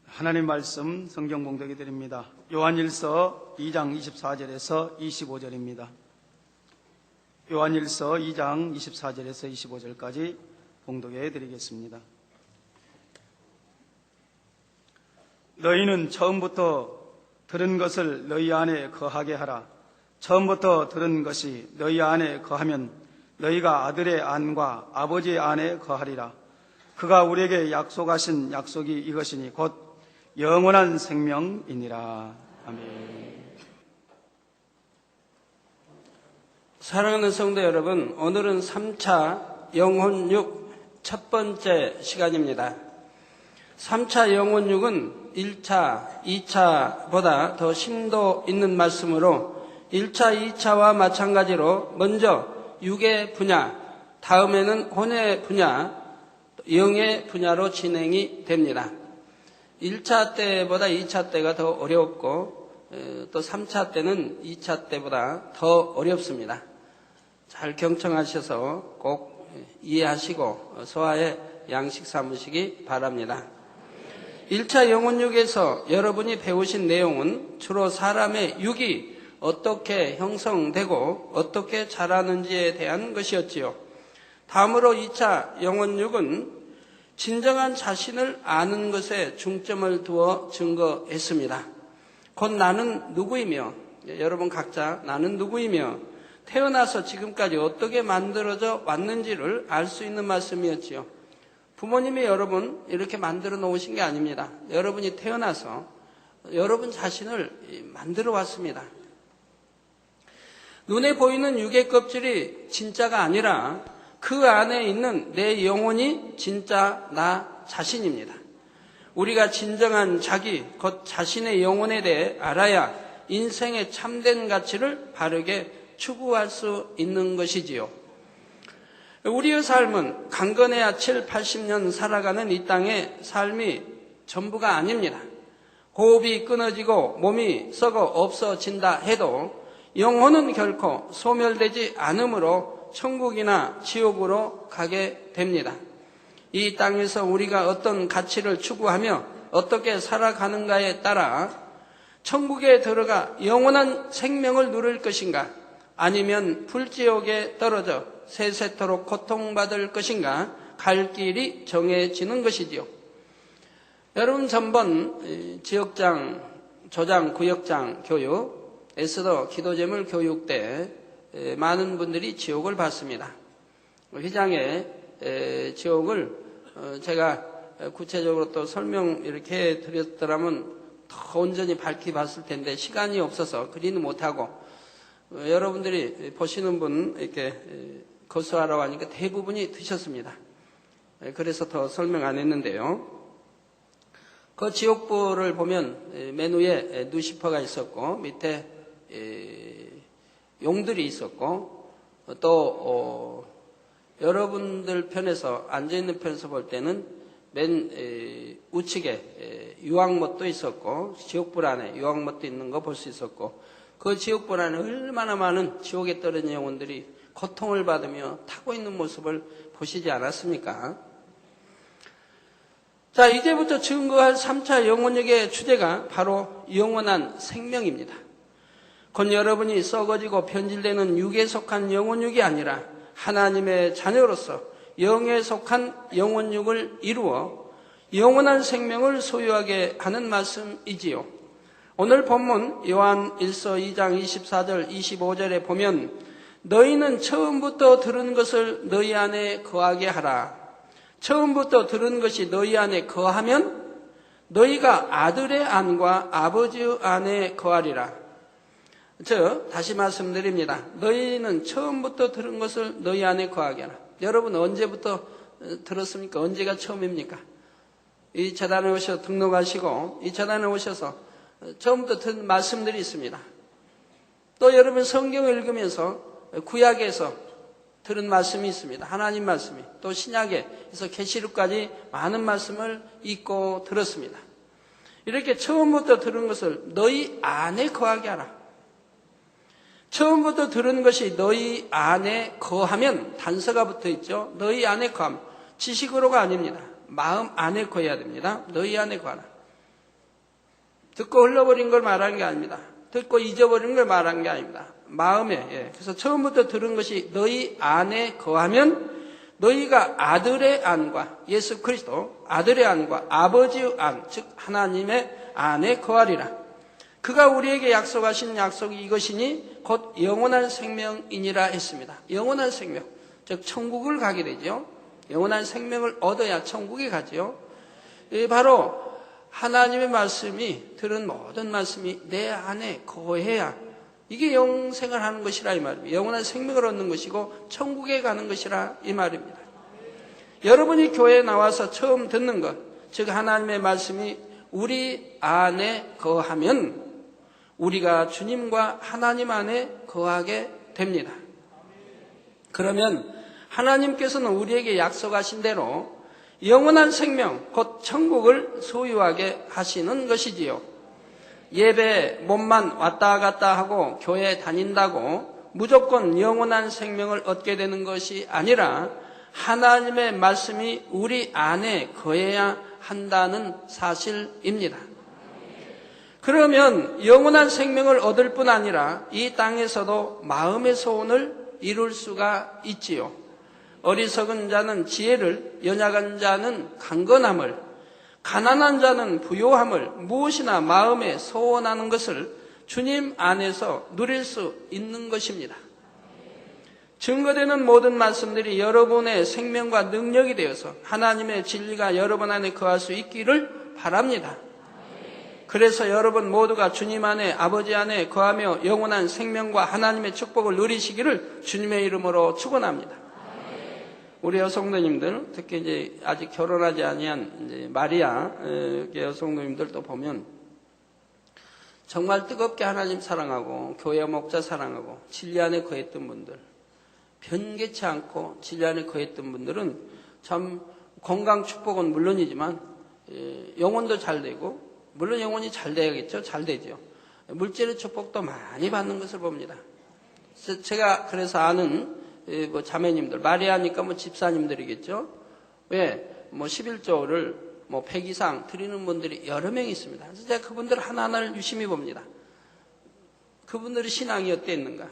하나님 말씀 성경 봉독해 드립니다. 요한일서 2장 24절에서 25절입니다. 요한일서 2장 24절에서 25절까지 봉독해 드리겠습니다. 너희는 처음부터 들은 것을 너희 안에 거하게 하라. 처음부터 들은 것이 너희 안에 거하면 너희가 아들의 안과 아버지의 안에 거하리라. 그가 우리에게 약속하신 약속이 이것이니 곧 영원한 생명이니라. 아멘. 사랑하는 성도 여러분, 오늘은 3차 영혼육 첫 번째 시간입니다. 3차 영혼육은 1차, 2차보다 더 심도 있는 말씀으로 1차, 2차와 마찬가지로 먼저 육의 분야, 다음에는 혼의 분야, 영의 분야로 진행이 됩니다. 1차 때보다 2차 때가 더 어렵고 또 3차 때는 2차 때보다 더 어렵습니다. 잘 경청하셔서 꼭 이해하시고 소화에 양식 삼으시기 바랍니다. 1차 영혼육에서 여러분이 배우신 내용은 주로 사람의 육이 어떻게 형성되고 어떻게 자라는지에 대한 것이었지요. 다음으로 2차 영혼육은 진정한 자신을 아는 것에 중점을 두어 증거했습니다. 곧 나는 누구이며, 여러분 각자 나는 누구이며 태어나서 지금까지 어떻게 만들어져 왔는지를 알 수 있는 말씀이었지요. 부모님이 여러분 이렇게 만들어 놓으신 게 아닙니다. 여러분이 태어나서 여러분 자신을 만들어 왔습니다. 눈에 보이는 육의 껍질이 진짜가 아니라 그 안에 있는 내 영혼이 진짜 나 자신입니다. 우리가 진정한 자기, 곧 자신의 영혼에 대해 알아야 인생의 참된 가치를 바르게 추구할 수 있는 것이지요. 우리의 삶은 강건해야 7, 80년 살아가는 이 땅의 삶이 전부가 아닙니다. 호흡이 끊어지고 몸이 썩어 없어진다 해도 영혼은 결코 소멸되지 않으므로 천국이나 지옥으로 가게 됩니다. 이 땅에서 우리가 어떤 가치를 추구하며 어떻게 살아가는가에 따라 천국에 들어가 영원한 생명을 누릴 것인가, 아니면 불지옥에 떨어져 세세토록 고통받을 것인가, 갈 길이 정해지는 것이지요. 여러분, 전번 지역장, 조장, 구역장 교육, 에스더 기도제물 교육 때 많은 분들이 지옥을 봤습니다. 회장의 지옥을 제가 구체적으로 또 설명 이렇게 해드렸더라면 더 온전히 밝히 봤을 텐데 시간이 없어서 그리는 못하고, 여러분들이 보시는 분 이렇게 거수하라고 하니까 대부분이 드셨습니다. 그래서 더 설명 안 했는데요. 그 지옥불을 보면 맨 위에 누시퍼가 있었고 밑에 용들이 있었고, 또 여러분들 편에서 앉아있는 편에서 볼 때는 맨 우측에 유황못도 있었고, 지옥불 안에 유황못도 있는 거 볼 수 있었고, 그 지옥불 안에 얼마나 많은 지옥에 떨어진 영혼들이 고통을 받으며 타고 있는 모습을 보시지 않았습니까? 자, 이제부터 증거할 3차 영혼육의 주제가 바로 영원한 생명입니다. 곧 여러분이 썩어지고 변질되는 육에 속한 영혼육이 아니라 하나님의 자녀로서 영에 속한 영혼육을 이루어 영원한 생명을 소유하게 하는 말씀이지요. 오늘 본문 요한 1서 2장 24절 25절에 보면 너희는 처음부터 들은 것을 너희 안에 거하게 하라. 처음부터 들은 것이 너희 안에 거하면 너희가 아들의 안과 아버지의 안에 거하리라. 다시 말씀드립니다. 너희는 처음부터 들은 것을 너희 안에 거하게 하라. 여러분 언제부터 들었습니까? 언제가 처음입니까? 이 재단에 오셔서 등록하시고 이 재단에 오셔서 처음부터 들은 말씀들이 있습니다. 또 여러분 성경을 읽으면서 구약에서 들은 말씀이 있습니다. 하나님 말씀이. 또 신약에서 계시록까지 많은 말씀을 읽고 들었습니다. 이렇게 처음부터 들은 것을 너희 안에 거하게 하라. 처음부터 들은 것이 너희 안에 거하면 단서가 붙어 있죠. 너희 안에 거함. 지식으로가 아닙니다. 마음 안에 거해야 됩니다. 너희 안에 거하라. 듣고 흘러버린 걸 말하는 게 아닙니다. 듣고 잊어버린 걸 말하는 게 아닙니다. 마음에. 그래서 처음부터 들은 것이 너희 안에 거하면 너희가 아들의 안과 예수 그리스도 아들의 안과 아버지의 안, 즉 하나님의 안에 거하리라. 그가 우리에게 약속하신 약속이 이것이니 곧 영원한 생명이니라 했습니다. 영원한 생명, 즉 천국을 가게 되죠. 영원한 생명을 얻어야 천국에 가죠. 바로 하나님의 말씀이, 들은 모든 말씀이 내 안에 거해야 이게 영생을 하는 것이라 이 말입니다. 영원한 생명을 얻는 것이고 천국에 가는 것이라 이 말입니다. 여러분이 교회에 나와서 처음 듣는 것, 즉 하나님의 말씀이 우리 안에 거하면 우리가 주님과 하나님 안에 거하게 됩니다. 그러면 하나님께서는 우리에게 약속하신 대로 영원한 생명, 곧 천국을 소유하게 하시는 것이지요. 예배 몸만 왔다 갔다 하고 교회 다닌다고 무조건 영원한 생명을 얻게 되는 것이 아니라 하나님의 말씀이 우리 안에 거해야 한다는 사실입니다. 그러면 영원한 생명을 얻을 뿐 아니라 이 땅에서도 마음의 소원을 이룰 수가 있지요. 어리석은 자는 지혜를, 연약한 자는 강건함을, 가난한 자는 부요함을, 무엇이나 마음에 소원하는 것을 주님 안에서 누릴 수 있는 것입니다. 증거되는 모든 말씀들이 여러분의 생명과 능력이 되어서 하나님의 진리가 여러분 안에 거할 수 있기를 바랍니다. 그래서 여러분 모두가 주님 안에, 아버지 안에 거하며 영원한 생명과 하나님의 축복을 누리시기를 주님의 이름으로 축원합니다. 우리 여성도님들, 특히 이제 아직 결혼하지 아니한 이제 마리아 여성도님들도 보면 정말 뜨겁게 하나님 사랑하고 교회 목자 사랑하고 진리 안에 거했던 분들, 변개치 않고 진리 안에 거했던 분들은 참 건강 축복은 물론이지만 영혼도 잘 되고, 물론 영혼이 잘 돼야겠죠. 잘 되죠. 물질의 축복도 많이 받는 것을 봅니다. 제가 그래서 아는 자매님들, 마리아니까 집사님들이겠죠. 왜? 11조를 100 이상 드리는 분들이 여러 명 있습니다. 그래서 제가 그분들 하나하나를 유심히 봅니다. 그분들의 신앙이 어땠는가?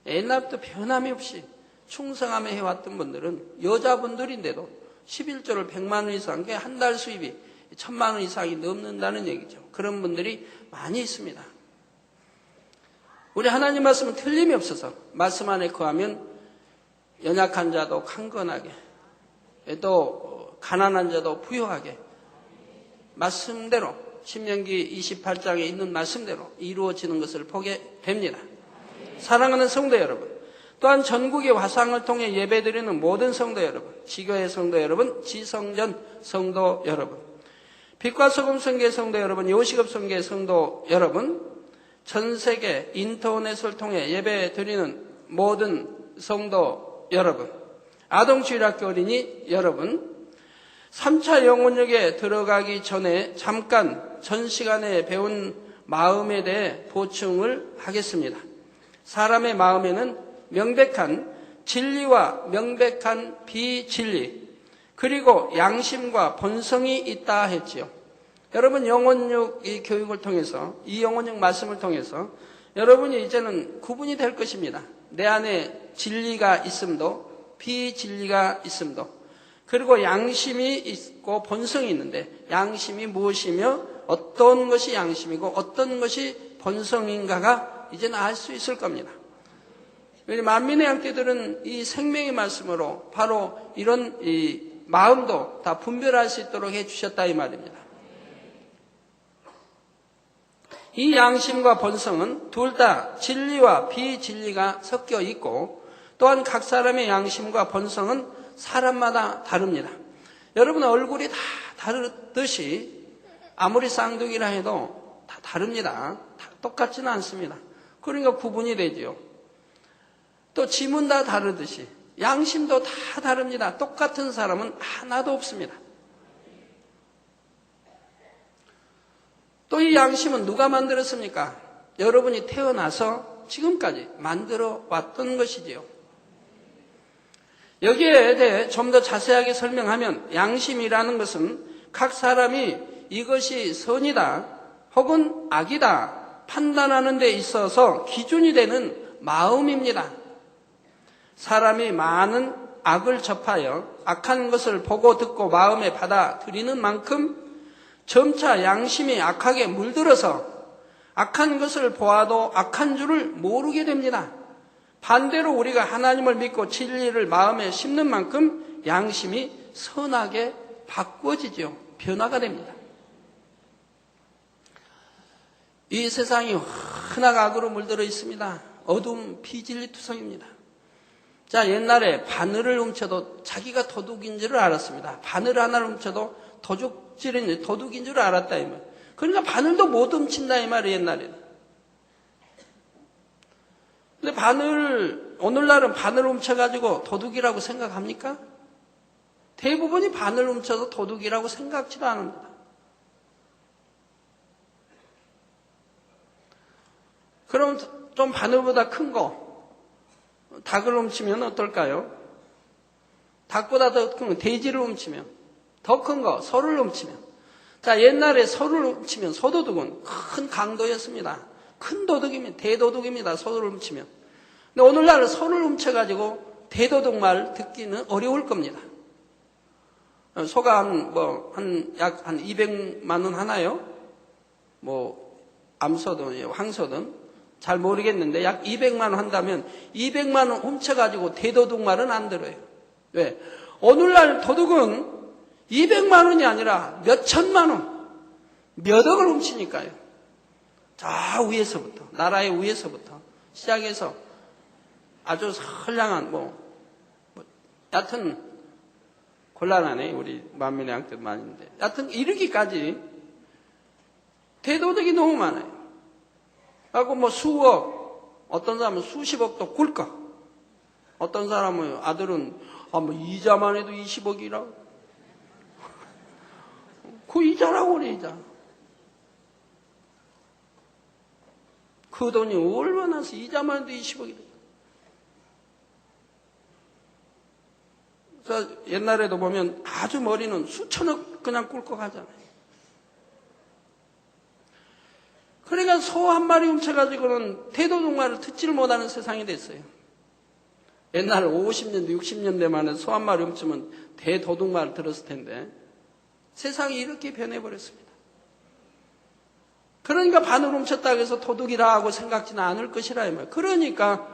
옛날부터 변함이 없이 충성하며 해왔던 분들은 여자분들인데도 11조를 100만 원 이상, 한 달 수입이 1000만 원 이상이 넘는다는 얘기죠. 그런 분들이 많이 있습니다. 우리 하나님 말씀은 틀림이 없어서 말씀 안에 거하면 연약한 자도 강건하게, 또 가난한 자도 부유하게 말씀대로, 신명기 28장에 있는 말씀대로 이루어지는 것을 보게 됩니다. 사랑하는 성도 여러분, 또한 전국의 화상을 통해 예배드리는 모든 성도 여러분, 지교회 성도 여러분, 지성전 성도 여러분, 빛과 소금 성교회 성도 여러분, 요식업 성교회 성도 여러분, 전 세계 인터넷을 통해 예배드리는 모든 성도 여러분, 아동주일학교 어린이 여러분, 3차 영혼역에 들어가기 전에 잠깐 전 시간에 배운 마음에 대해 보충을 하겠습니다. 사람의 마음에는 명백한 진리와 명백한 비진리, 그리고 양심과 본성이 있다 했지요. 여러분 영혼육 이 교육을 통해서, 이 영혼육 말씀을 통해서 여러분이 이제는 구분이 될 것입니다. 내 안에 진리가 있음도 비진리가 있음도, 그리고 양심이 있고 본성이 있는데 양심이 무엇이며 어떤 것이 양심이고 어떤 것이 본성인가가 이제는 알 수 있을 겁니다. 만민의 양떼들은 이 생명의 말씀으로 바로 이런 이 마음도 다 분별할 수 있도록 해주셨다 이 말입니다. 이 양심과 본성은 둘 다 진리와 비진리가 섞여 있고, 또한 각 사람의 양심과 본성은 사람마다 다릅니다. 여러분 얼굴이 다 다르듯이 아무리 쌍둥이라 해도 다 다릅니다. 다 똑같지는 않습니다. 그러니까 구분이 되죠. 또 지문 다 다르듯이 양심도 다 다릅니다. 똑같은 사람은 하나도 없습니다. 또 이 양심은 누가 만들었습니까? 여러분이 태어나서 지금까지 만들어 왔던 것이지요. 여기에 대해 좀 더 자세하게 설명하면 양심이라는 것은 각 사람이 이것이 선이다 혹은 악이다 판단하는 데 있어서 기준이 되는 마음입니다. 사람이 많은 악을 접하여 악한 것을 보고 듣고 마음에 받아들이는 만큼 점차 양심이 악하게 물들어서 악한 것을 보아도 악한 줄을 모르게 됩니다. 반대로 우리가 하나님을 믿고 진리를 마음에 심는 만큼 양심이 선하게 바꾸어지죠. 변화가 됩니다. 이 세상이 흔하게 악으로 물들어 있습니다. 어두움 비진리투성입니다. 자, 옛날에 바늘을 훔쳐도 자기가 도둑인 줄을 알았습니다. 바늘 하나를 훔쳐도 도둑인 줄 알았다 이 말. 그러니까 바늘도 못 훔친다 이 말이에요, 옛날에는. 근데 오늘날은 바늘 훔쳐가지고 도둑이라고 생각합니까? 대부분이 바늘 훔쳐서 도둑이라고 생각지도 않습니다. 그럼 좀 바늘보다 큰 거, 닭을 훔치면 어떨까요? 닭보다 더 큰 거, 돼지를 훔치면, 더 큰 거, 소를 훔치면. 자, 옛날에 소를 훔치면 소도둑은 큰 강도였습니다. 큰 도둑입니다. 대도둑입니다. 소를 훔치면. 근데 오늘날은 소를 훔쳐가지고 대도둑 말 듣기는 어려울 겁니다. 소가 약 200만 원 하나요? 암소든 황소든 잘 모르겠는데 약 200만 원 한다면 200만 원 훔쳐가지고 대도둑 말은 안 들어요. 왜? 오늘날 도둑은 200만 원이 아니라 몇 천만 원, 몇 억을 훔치니까요. 저 위에서부터, 나라의 위에서부터 시작해서 아주 선량한 여하튼 곤란하네. 우리 만민의 양떼도 많이 있는데 여하튼 이르기까지 대도둑이 너무 많아요. 하고 수억, 어떤 사람은 수십억도 굴까. 어떤 사람은 아들은 이자만 해도 20억이라고. 그 이자라고 그래, 이자. 그 돈이 얼마나 서 이자만 해도 20억이래. 그래서 옛날에도 보면 아주 머리는 수천억 그냥 꿀꺽 하잖아요. 그러니까 소 한 마리 훔쳐가지고는 대도둑 말을 듣지를 못하는 세상이 됐어요. 옛날 50년대, 60년대만 해도 소 한 마리 훔치면 대도둑 말을 들었을 텐데 세상이 이렇게 변해버렸습니다. 그러니까 바늘 훔쳤다고 해서 도둑이라 하고 생각지는 않을 것이라 이 말. 그러니까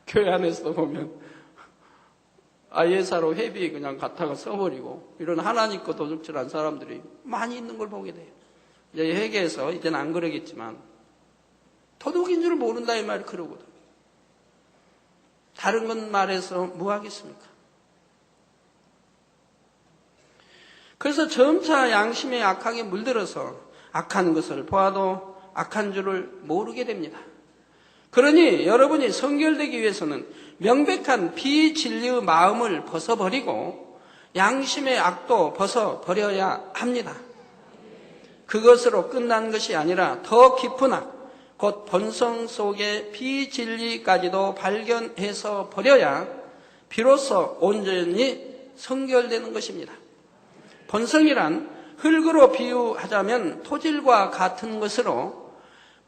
교회 안에서도 보면 예사로 회비 그냥 갖다가 써버리고 이런 하나님 거 도둑질한 사람들이 많이 있는 걸 보게 돼요. 이제 회계에서 이제는 안 그러겠지만 도둑인 줄 모른다 이 말이 그러거든. 다른 건 말해서 뭐 하겠습니까? 그래서 점차 양심에 악하게 물들어서 악한 것을 보아도 악한 줄을 모르게 됩니다. 그러니 여러분이 성결되기 위해서는 명백한 비진리의 마음을 벗어버리고 양심의 악도 벗어버려야 합니다. 그것으로 끝난 것이 아니라 더 깊은 악, 곧 본성 속의 비진리까지도 발견해서 버려야 비로소 온전히 성결되는 것입니다. 본성이란 흙으로 비유하자면 토질과 같은 것으로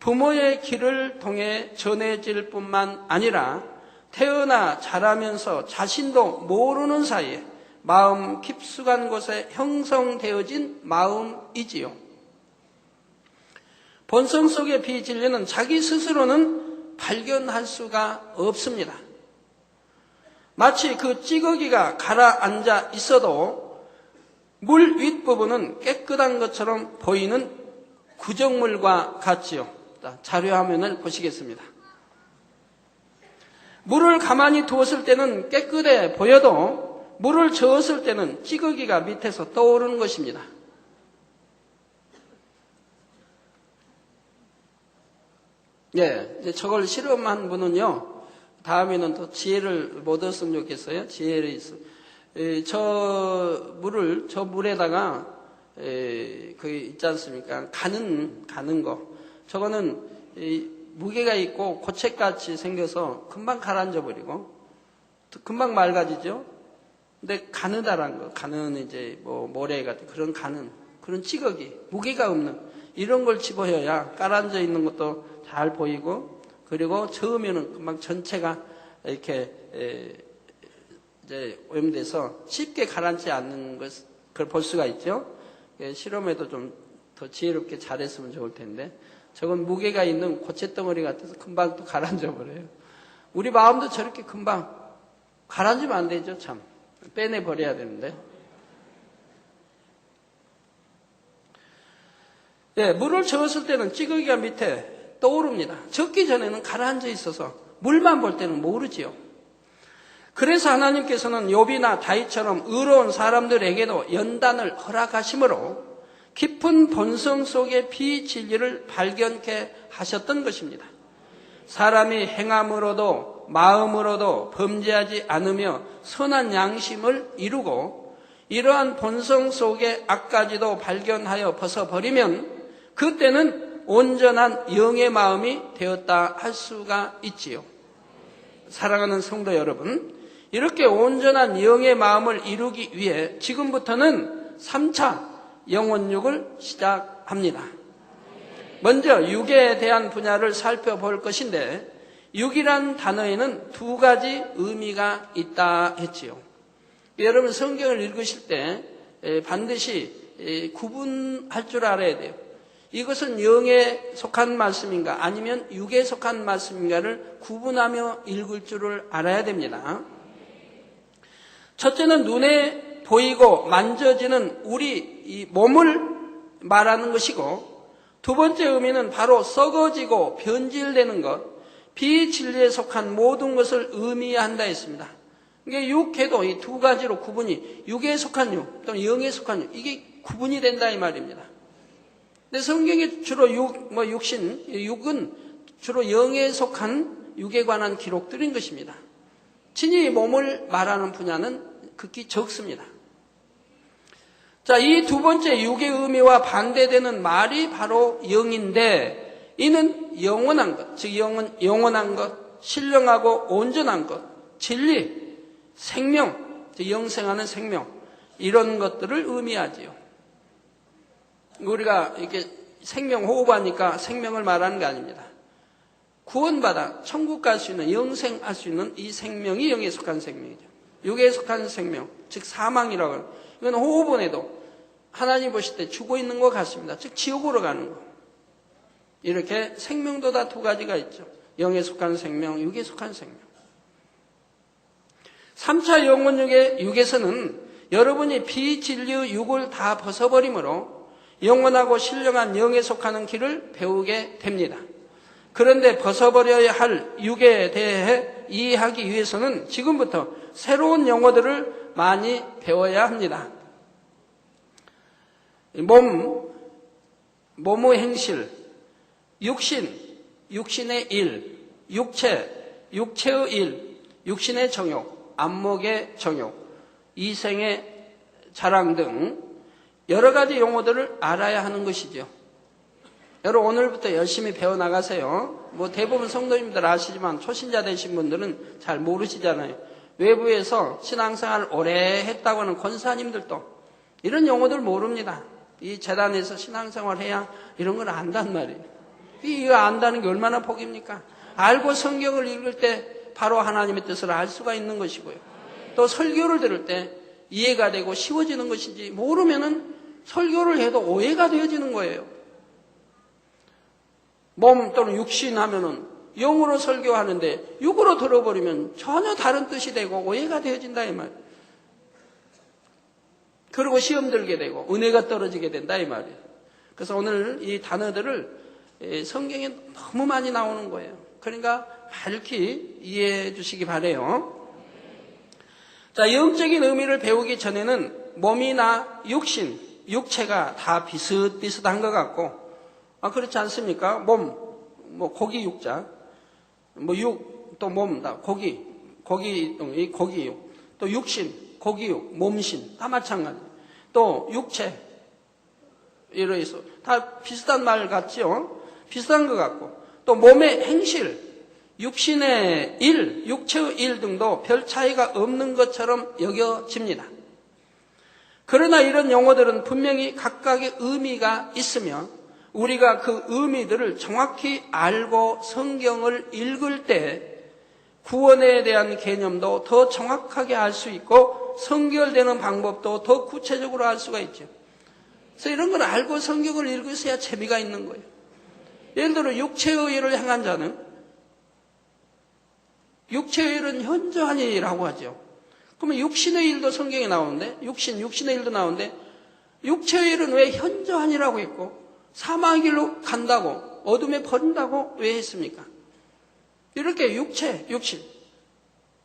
부모의 길을 통해 전해질 뿐만 아니라 태어나 자라면서 자신도 모르는 사이에 마음 깊숙한 곳에 형성되어진 마음이지요. 본성 속의 비진리는 자기 스스로는 발견할 수가 없습니다. 마치 그 찌꺼기가 가라앉아 있어도 물 윗부분은 깨끗한 것처럼 보이는 구정물과 같지요. 자료 화면을 보시겠습니다. 물을 가만히 두었을 때는 깨끗해 보여도 물을 저었을 때는 찌꺼기가 밑에서 떠오르는 것입니다. 이제 저걸 실험한 분은요, 다음에는 더 지혜를 못 얻었으면 좋겠어요. 지혜를 있어. 저 물에다가, 있지 않습니까? 가는 거. 저거는 무게가 있고 고책같이 생겨서 금방 가라앉아 버리고, 금방 맑아지죠? 근데 가느다란 거, 가는 이제 뭐 모래 같은 그런 가는, 그런 찌꺼기, 무게가 없는 이런 걸 집어여야 깔아앉아 있는 것도 잘 보이고, 그리고 저으면은 금방 전체가 이렇게 이제 오염돼서 쉽게 가라앉지 않는 그걸 볼 수가 있죠. 실험에도 좀 더 지혜롭게 잘했으면 좋을 텐데, 저건 무게가 있는 고체덩어리 같아서 금방 또 가라앉아 버려요. 우리 마음도 저렇게 금방 가라앉으면 안 되죠, 참. 빼내버려야 되는데. 예, 물을 저었을 때는 찌꺼기가 밑에 떠오릅니다. 젓기 전에는 가라앉아 있어서 물만 볼 때는 모르지요. 그래서 하나님께서는 욥이나 다윗처럼 의로운 사람들에게도 연단을 허락하심으로 깊은 본성 속의 비진리를 발견케 하셨던 것입니다. 사람이 행함으로도 마음으로도 범죄하지 않으며 선한 양심을 이루고 이러한 본성 속의 악까지도 발견하여 벗어버리면 그때는 온전한 영의 마음이 되었다 할 수가 있지요. 사랑하는 성도 여러분, 이렇게 온전한 영의 마음을 이루기 위해 지금부터는 3차 영혼육을 시작합니다. 먼저 육에 대한 분야를 살펴볼 것인데, 육이란 단어에는 두 가지 의미가 있다 했지요. 여러분 성경을 읽으실 때 반드시 구분할 줄 알아야 돼요. 이것은 영에 속한 말씀인가 아니면 육에 속한 말씀인가를 구분하며 읽을 줄을 알아야 됩니다. 첫째는 눈에 보이고 만져지는 우리 이 몸을 말하는 것이고, 두 번째 의미는 바로 썩어지고 변질되는 것, 비진리에 속한 모든 것을 의미한다 했습니다. 이게 육해도 이 두 가지로 구분이, 육에 속한 육, 또는 영에 속한 육, 이게 구분이 된다 이 말입니다. 근데 성경에 주로 육은 주로 영에 속한 육에 관한 기록들인 것입니다. 친히 몸을 말하는 분야는 극히 적습니다. 자, 이 두 번째 육의 의미와 반대되는 말이 바로 영인데, 이는 영원한 것, 즉 영원한 것, 신령하고 온전한 것, 진리, 생명, 즉 영생하는 생명, 이런 것들을 의미하지요. 우리가 이렇게 생명 호흡하니까 생명을 말하는 게 아닙니다. 구원받아 천국 갈 수 있는, 영생할 수 있는 이 생명이 영에 속한 생명이죠. 육에 속한 생명, 즉 사망이라고 해요. 이건 호흡은 해도 하나님 보실 때 죽어 있는 것 같습니다. 즉 지옥으로 가는 거. 이렇게 생명도 다 두 가지가 있죠. 영에 속한 생명, 육에 속한 생명. 3차 영혼육에서는 여러분이 비진리의 육을 다 벗어버림으로 영원하고 신령한 영에 속하는 길을 배우게 됩니다. 그런데 벗어버려야 할 육에 대해 이해하기 위해서는 지금부터 새로운 용어들을 많이 배워야 합니다. 몸의 행실, 육신, 육신의 일, 육체, 육체의 일, 육신의 정욕, 안목의 정욕, 이생의 자랑 등 여러 가지 용어들을 알아야 하는 것이죠. 여러분 오늘부터 열심히 배워나가세요. 대부분 성도님들 아시지만 초신자 되신 분들은 잘 모르시잖아요. 외부에서 신앙생활을 오래 했다고 하는 권사님들도 이런 용어들 모릅니다. 이 재단에서 신앙생활 해야 이런 걸 안단 말이에요. 이거 안다는 게 얼마나 복입니까? 알고 성경을 읽을 때 바로 하나님의 뜻을 알 수가 있는 것이고요. 또 설교를 들을 때 이해가 되고 쉬워지는 것인지 모르면은 설교를 해도 오해가 되어지는 거예요. 몸 또는 육신 하면은 영으로 설교하는데 육으로 들어버리면 전혀 다른 뜻이 되고 오해가 되어진다 이 말이에요. 그리고 시험 들게 되고 은혜가 떨어지게 된다 이 말이에요. 그래서 오늘 이 단어들을 성경에 너무 많이 나오는 거예요. 그러니까 밝히 이해해 주시기 바라요. 자, 영적인 의미를 배우기 전에는 몸이나 육신, 육체가 다 비슷비슷한 것 같고, 그렇지 않습니까? 몸, 고기 육자, 육, 또 몸, 고기 육, 또 육신, 고기 육, 몸신, 다 마찬가지. 또 육체, 이래서 다 비슷한 말 같죠? 비슷한 것 같고, 또 몸의 행실, 육신의 일, 육체의 일 등도 별 차이가 없는 것처럼 여겨집니다. 그러나 이런 용어들은 분명히 각각의 의미가 있으며 우리가 그 의미들을 정확히 알고 성경을 읽을 때 구원에 대한 개념도 더 정확하게 알 수 있고 성결되는 방법도 더 구체적으로 알 수가 있죠. 그래서 이런 걸 알고 성경을 읽으셔야 재미가 있는 거예요. 예를 들어 육체의 일을 행한 자는 육체의 일은 현저한 일이라고 하죠. 그러면 육신의 일도 성경에 나오는데 육신의 일도 나오는데 육체의 일은 왜 현저한이라고 했고 사망의 길로 간다고 어둠에 버린다고 왜 했습니까? 이렇게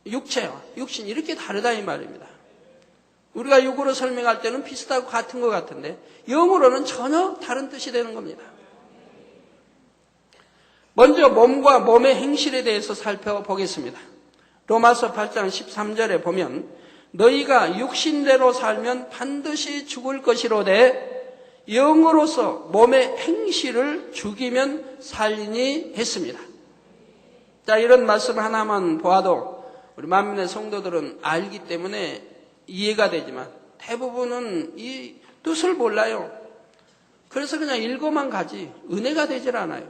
육체와 육신 이렇게 다르다 이 말입니다. 우리가 육으로 설명할 때는 비슷하고 같은 것 같은데 영으로는 전혀 다른 뜻이 되는 겁니다. 먼저 몸과 몸의 행실에 대해서 살펴보겠습니다. 로마서 8장 13절에 보면 너희가 육신대로 살면 반드시 죽을 것이로되 영으로서 몸의 행실을 죽이면 살리니 했습니다. 자, 이런 말씀 하나만 보아도 우리 만민의 성도들은 알기 때문에 이해가 되지만 대부분은 이 뜻을 몰라요. 그래서 그냥 읽어만 가지 은혜가 되질 않아요.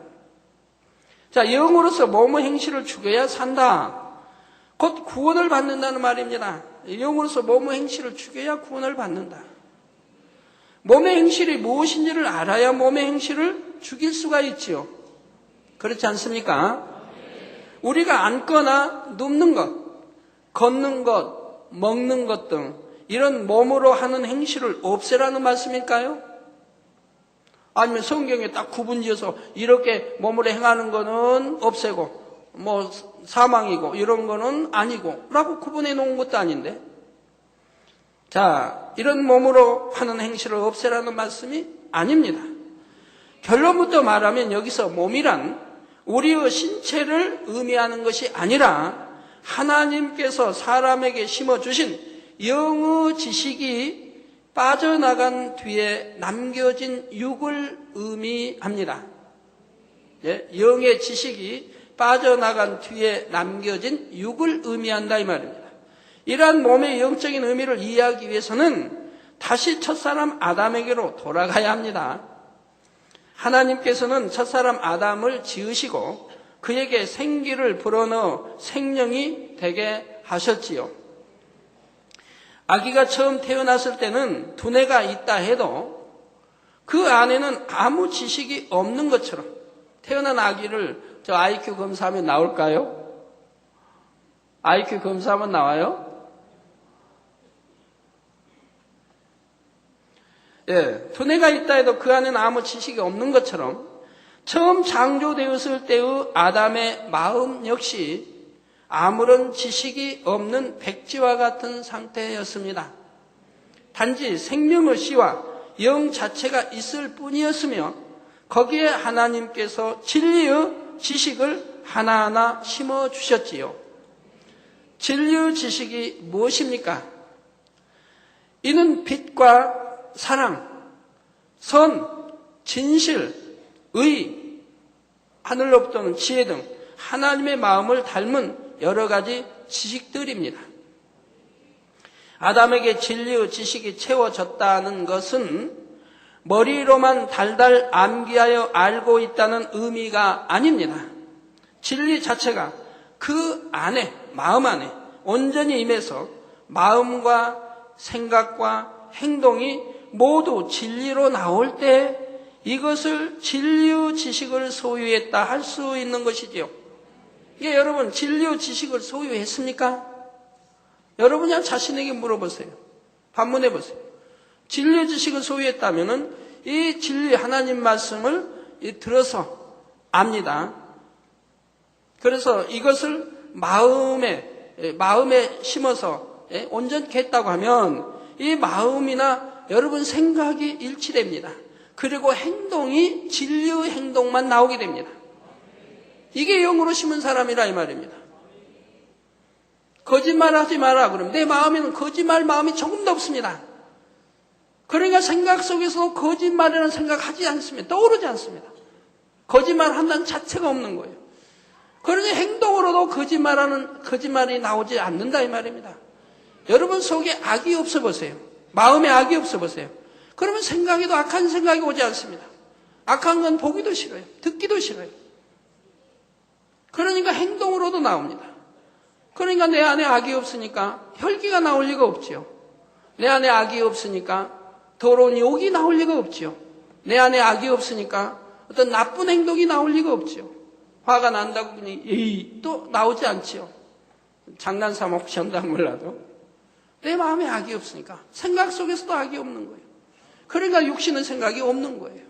자, 영으로서 몸의 행실을 죽여야 산다. 곧 구원을 받는다는 말입니다. 영으로서 몸의 행실을 죽여야 구원을 받는다. 몸의 행실이 무엇인지를 알아야 몸의 행실을 죽일 수가 있지요. 그렇지 않습니까? 우리가 앉거나 눕는 것, 걷는 것, 먹는 것 등 이런 몸으로 하는 행실을 없애라는 말씀일까요? 아니면 성경에 딱 구분지어서 이렇게 몸으로 행하는 거는 없애고 뭐 사망이고 이런 거는 아니고 라고 구분해 놓은 것도 아닌데 자, 이런 몸으로 하는 행실을 없애라는 말씀이 아닙니다. 결론부터 말하면 여기서 몸이란 우리의 신체를 의미하는 것이 아니라 하나님께서 사람에게 심어주신 영의 지식이 빠져나간 뒤에 남겨진 육을 의미합니다. 예, 영의 지식이 빠져나간 뒤에 남겨진 육을 의미한다 이 말입니다. 이러한 몸의 영적인 의미를 이해하기 위해서는 다시 첫사람 아담에게로 돌아가야 합니다. 하나님께서는 첫사람 아담을 지으시고 그에게 생기를 불어넣어 생명이 되게 하셨지요. 아기가 처음 태어났을 때는 두뇌가 있다 해도 그 안에는 아무 지식이 없는 것처럼 태어난 아기를 저 IQ 검사하면 나올까요? IQ 검사하면 나와요? 예, 두뇌가 있다 해도 그 안에는 아무 지식이 없는 것처럼 처음 창조되었을 때의 아담의 마음 역시 아무런 지식이 없는 백지와 같은 상태였습니다. 단지 생명의 씨와 영 자체가 있을 뿐이었으며 거기에 하나님께서 진리의 지식을 하나하나 심어주셨지요. 진리의 지식이 무엇입니까? 이는 빛과 사랑, 선, 진실, 의, 하늘로부터는 지혜 등 하나님의 마음을 닮은 여러 가지 지식들입니다. 아담에게 진리의 지식이 채워졌다는 것은 머리로만 달달 암기하여 알고 있다는 의미가 아닙니다. 진리 자체가 그 안에, 마음 안에 온전히 임해서 마음과 생각과 행동이 모두 진리로 나올 때 이것을 진리의 지식을 소유했다 할 수 있는 것이지요. 이게 여러분 진리의 지식을 소유했습니까? 여러분이 자신에게 물어보세요. 반문해 보세요. 진리의 지식을 소유했다면은 이 진리 하나님 말씀을 들어서 압니다. 그래서 이것을 마음에 심어서 온전케 했다고 하면 이 마음이나 여러분 생각이 일치됩니다. 그리고 행동이 진리의 행동만 나오게 됩니다. 이게 영으로 심은 사람이라 이 말입니다. 거짓말하지 마라 그러면 내 마음에는 거짓말 마음이 조금도 없습니다. 그러니까 생각 속에서 거짓말이라는 생각하지 않습니다. 떠오르지 않습니다. 거짓말 한다는 자체가 없는 거예요. 그러니 행동으로도 거짓말이 나오지 않는다 이 말입니다. 여러분 속에 악이 없어 보세요. 마음에 악이 없어 보세요. 그러면 생각에도 악한 생각이 오지 않습니다. 악한 건 보기도 싫어요. 듣기도 싫어요. 그러니까 행동으로도 나옵니다. 그러니까 내 안에 악이 없으니까 혈기가 나올 리가 없지요. 내 안에 악이 없으니까 더러운 욕이 나올 리가 없지요. 내 안에 악이 없으니까 어떤 나쁜 행동이 나올 리가 없지요. 화가 난다고 그냥 에이 또 나오지 않지요. 장난삼아 혹시 한다 몰라도 내 마음에 악이 없으니까 생각 속에서도 악이 없는 거예요. 그러니까 육신은 생각이 없는 거예요.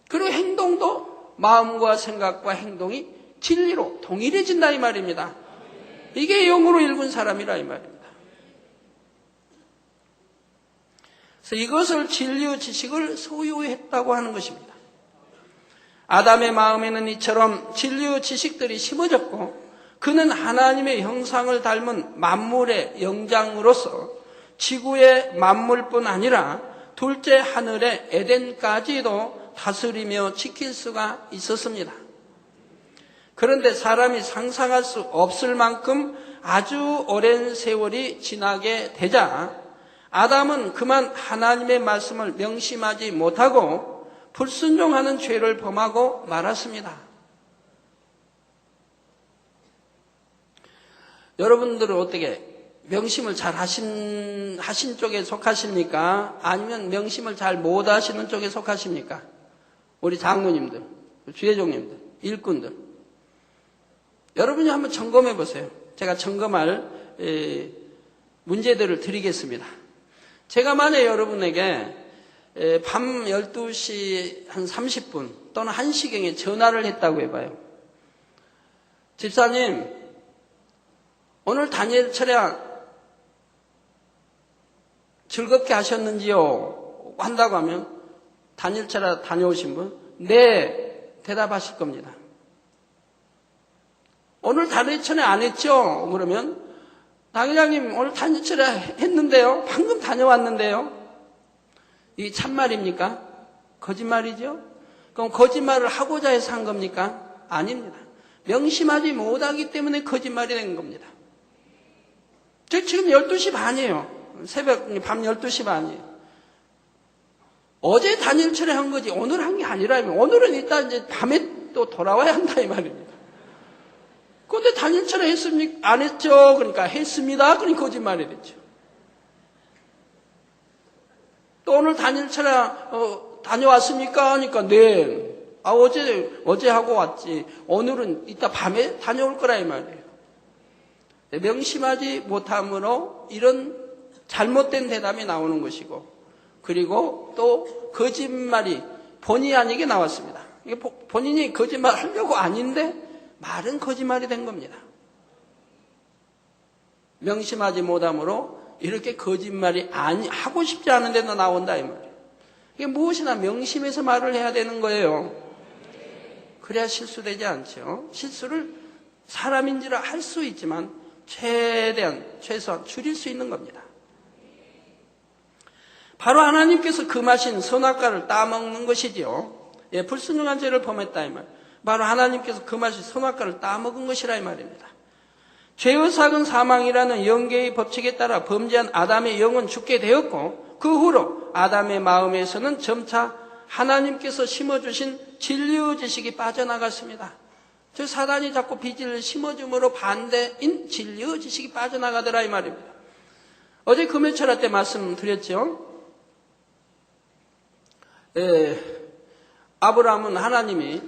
그리고 행동도 마음과 생각과 행동이 진리로 동일해진다 이 말입니다. 이게 영으로 읽은 사람이라 이 말입니다. 그래서 이것을 진리의 지식을 소유했다고 하는 것입니다. 아담의 마음에는 이처럼 진리의 지식들이 심어졌고 그는 하나님의 형상을 닮은 만물의 영장으로서 지구의 만물뿐 아니라 둘째 하늘의 에덴까지도 다스리며 지킬 수가 있었습니다. 그런데 사람이 상상할 수 없을 만큼 아주 오랜 세월이 지나게 되자 아담은 그만 하나님의 말씀을 명심하지 못하고 불순종하는 죄를 범하고 말았습니다. 여러분들은 어떻게 명심을 잘 하신 쪽에 속하십니까? 아니면 명심을 잘 못 하시는 쪽에 속하십니까? 우리 장로님들, 주회종님들, 일꾼들. 여러분이 한번 점검해 보세요. 제가 점검할 문제들을 드리겠습니다. 제가 만약 여러분에게 밤 12시 한 30분 또는 1시경에 전화를 했다고 해봐요. 집사님, 오늘 다니엘 철야 즐겁게 하셨는지요? 한다고 하면 다니엘 철야 다녀오신 분? 네, 대답하실 겁니다. 오늘 다니엘 철야 안 했죠? 그러면 당회장님 오늘 다니엘 철야 했는데요? 방금 다녀왔는데요? 이게 참말입니까? 거짓말이죠? 그럼 거짓말을 하고자 해서 한 겁니까? 아닙니다. 명심하지 못하기 때문에 거짓말이 된 겁니다. 저 지금 12시 반이에요. 새벽 밤 12시 반이에요. 어제 다니엘 철야 한 거지 오늘 한 게 아니라면 오늘은 일단 이제 밤에 또 돌아와야 한다 이 말입니다. 그런데 다니엘 철야 했습니까? 안 했죠. 그러니까 했습니다. 그러니까 거짓말이 됐죠. 또 오늘 다니엘 철야 다녀왔습니까? 하니까 네. 어제 하고 왔지. 오늘은 이따 밤에 다녀올 거라 이 말이에요. 명심하지 못함으로 이런 잘못된 대답이 나오는 것이고, 그리고 또 거짓말이 본의 아니게 나왔습니다. 이게 본인이 거짓말 하려고 아닌데 말은 거짓말이 된 겁니다. 명심하지 못함으로 이렇게 거짓말이 하고 싶지 않은데도 나온다 이 말이에요. 이게 무엇이나 명심해서 말을 해야 되는 거예요. 그래야 실수되지 않죠. 실수를 사람인지라 할 수 있지만 최소한 줄일 수 있는 겁니다. 바로 하나님께서 금하신 선악과를 따먹는 것이지요. 예, 불순종한 죄를 범했다 이 말. 바로 하나님께서 금하신 선악과를 따먹은 것이라 이 말입니다. 죄의 삭은 사망이라는 영계의 법칙에 따라 범죄한 아담의 영은 죽게 되었고, 그 후로 아담의 마음에서는 점차 하나님께서 심어주신 진리의 지식이 빠져나갔습니다. 즉 사단이 자꾸 비질을 심어줌으로 반대인 진리의 지식이 빠져나가더라 이 말입니다. 어제 금요철야 때 말씀드렸죠. 아브라함은 하나님이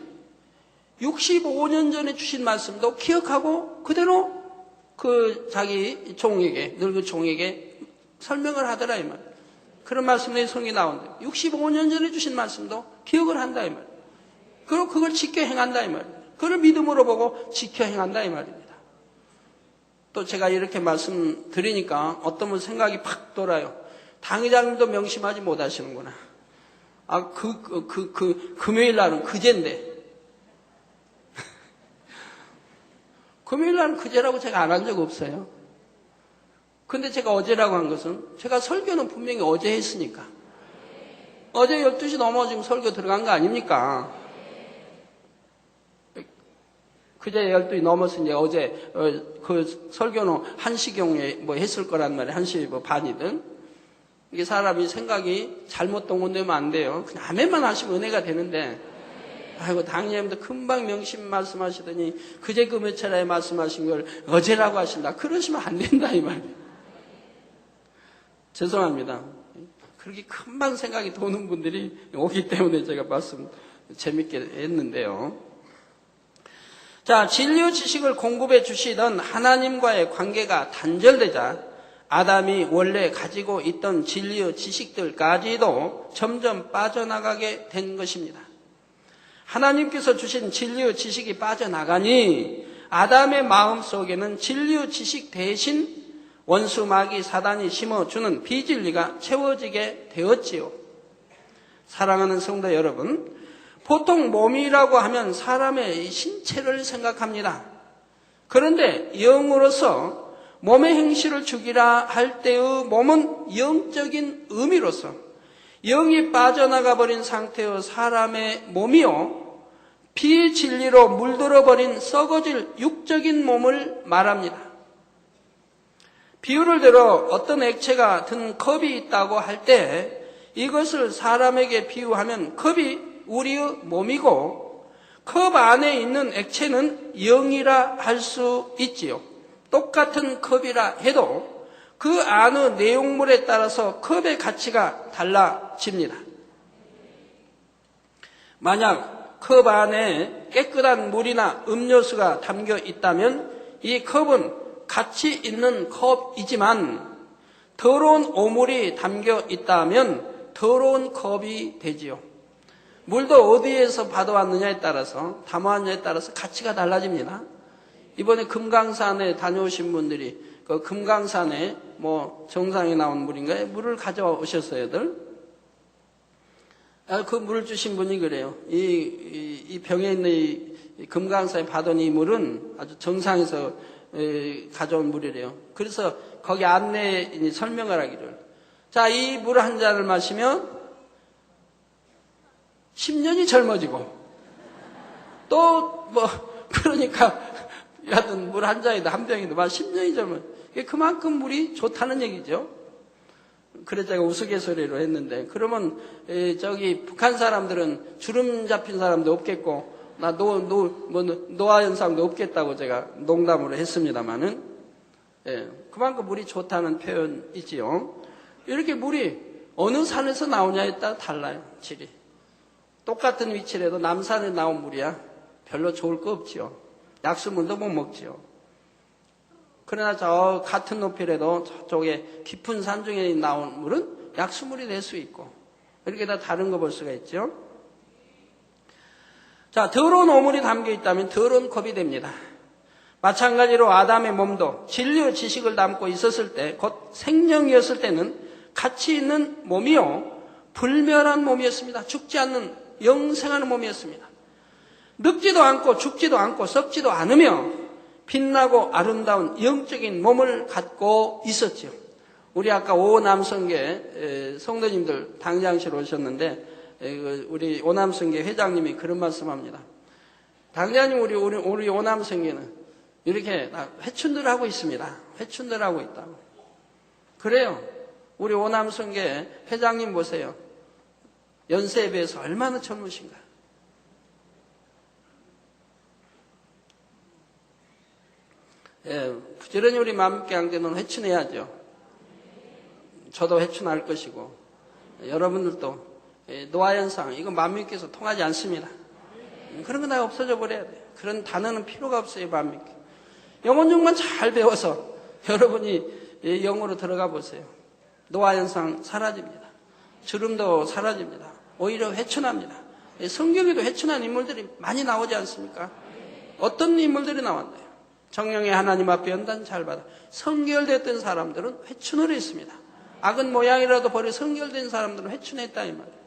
65년 전에 주신 말씀도 기억하고 그대로 그 자기 종에게, 늙은 종에게 설명을 하더라 이 말. 그런 말씀이 성경에 나온다. 65년 전에 주신 말씀도 기억을 한다 이 말. 그리고 그걸 지켜 행한다 이 말. 그걸 믿음으로 보고 지켜 행한다 이 말입니다. 또 제가 이렇게 말씀드리니까 어떤 분 생각이 팍 돌아요. 당회장님도 명심하지 못하시는구나. 금요일 날은 그제인데. 금요일 날은 그제라고 제가 안 한 적 없어요. 근데 제가 어제라고 한 것은 제가 설교는 분명히 어제 했으니까. 어제 12시 넘어 지금 설교 들어간 거 아닙니까? 그제 12시 넘어서 이제 어제 그 설교는 1시경에 뭐 했을 거란 말이에요. 1시 뭐 반이든. 이게 사람이 생각이 잘못 동원되면 안 돼요. 그냥 아멘만 하시면 은혜가 되는데, 아이고, 당연히도 금방 명심 말씀하시더니 그제 그 며칠에 말씀하신 걸 어제라고 하신다. 그러시면 안 된다, 이 말이에요. 죄송합니다. 그렇게 금방 생각이 도는 분들이 오기 때문에 제가 말씀 재밌게 했는데요. 자, 진리의 지식을 공급해 주시던 하나님과의 관계가 단절되자 아담이 원래 가지고 있던 진리의 지식들까지도 점점 빠져나가게 된 것입니다. 하나님께서 주신 진리의 지식이 빠져나가니 아담의 마음속에는 진리의 지식 대신 원수 마귀 사단이 심어주는 비진리가 채워지게 되었지요. 사랑하는 성도 여러분, 보통 몸이라고 하면 사람의 신체를 생각합니다. 그런데 영으로서 몸의 행실을 죽이라 할 때의 몸은 영적인 의미로서 영이 빠져나가 버린 상태의 사람의 몸이요, 비진리로 물들어 버린 썩어질 육적인 몸을 말합니다. 비유를 들어 어떤 액체가 든 컵이 있다고 할 때 이것을 사람에게 비유하면 컵이 우리의 몸이고 컵 안에 있는 액체는 영이라 할 수 있지요. 똑같은 컵이라 해도 그 안의 내용물에 따라서 컵의 가치가 달라집니다. 만약 컵 안에 깨끗한 물이나 음료수가 담겨 있다면 이 컵은 가치 있는 컵이지만 더러운 오물이 담겨 있다면 더러운 컵이 되지요. 물도 어디에서 받아왔느냐에 따라서, 담아왔느냐에 따라서 가치가 달라집니다. 이번에 금강산에 다녀오신 분들이 그 금강산에 뭐 정상에 나온 물인가요? 물을 가져오셨어요들. 그 물을 주신 분이 그래요. 이 병에 있는 이 금강산에 받은 이 물은 아주 정상에서 가져온 물이래요. 그래서 거기 안내에 설명을 하기를, 자, 이 물 한 잔을 마시면 10년이 젊어지고, 또 뭐 그러니까 여하튼 물 한 잔이도 한 병이도 막 10년이 젊어. 그만큼 물이 좋다는 얘기죠. 그래서 제가 우스갯소리로 했는데, 그러면 저기 북한 사람들은 주름 잡힌 사람도 없겠고 나 노화 현상도 없겠다고 제가 농담으로 했습니다만은, 그만큼 물이 좋다는 표현이지요. 이렇게 물이 어느 산에서 나오냐에 따라 달라요, 질이. 똑같은 위치라도 남산에 나온 물이야 별로 좋을 거 없지요. 약수물도 못 먹지요. 그러나 저 같은 높이라도 저쪽에 깊은 산 중에 나온 물은 약수물이 될 수 있고, 이렇게 다 다른 거 볼 수가 있죠. 자, 더러운 오물이 담겨 있다면 더러운 컵이 됩니다. 마찬가지로 아담의 몸도 진리의 지식을 담고 있었을 때, 곧 생명이었을 때는 가치 있는 몸이요, 불멸한 몸이었습니다. 죽지 않는 영생하는 몸이었습니다. 늙지도 않고 죽지도 않고 썩지도 않으며 빛나고 아름다운 영적인 몸을 갖고 있었죠. 우리 아까 오남성계 성도님들 당장실 오셨는데, 우리 오남성계 회장님이 그런 말씀합니다. 당장님, 우리 오남성계는 이렇게 회춘들 하고 있습니다. 회춘들 하고 있다고. 그래요. 우리 오남성계 회장님 보세요. 연세에 비해서 얼마나 젊으신가. 부지런히 우리 마음께 안되는 회춘해야죠. 저도 회춘할 것이고, 여러분들도 노화현상, 이거 만민께서 통하지 않습니다. 그런 건 다 없어져 버려야 돼요. 그런 단어는 필요가 없어요, 만민께. 영혼중만 잘 배워서 여러분이 영으로 들어가 보세요. 노화현상 사라집니다. 주름도 사라집니다. 오히려 회춘합니다. 성경에도 회춘한 인물들이 많이 나오지 않습니까? 어떤 인물들이 나왔나요? 정령의 하나님 앞에 연단 잘 받아 성결됐던 사람들은 회춘을 했습니다. 악은 모양이라도 버려 성결된 사람들은 회춘했다 이 말이에요.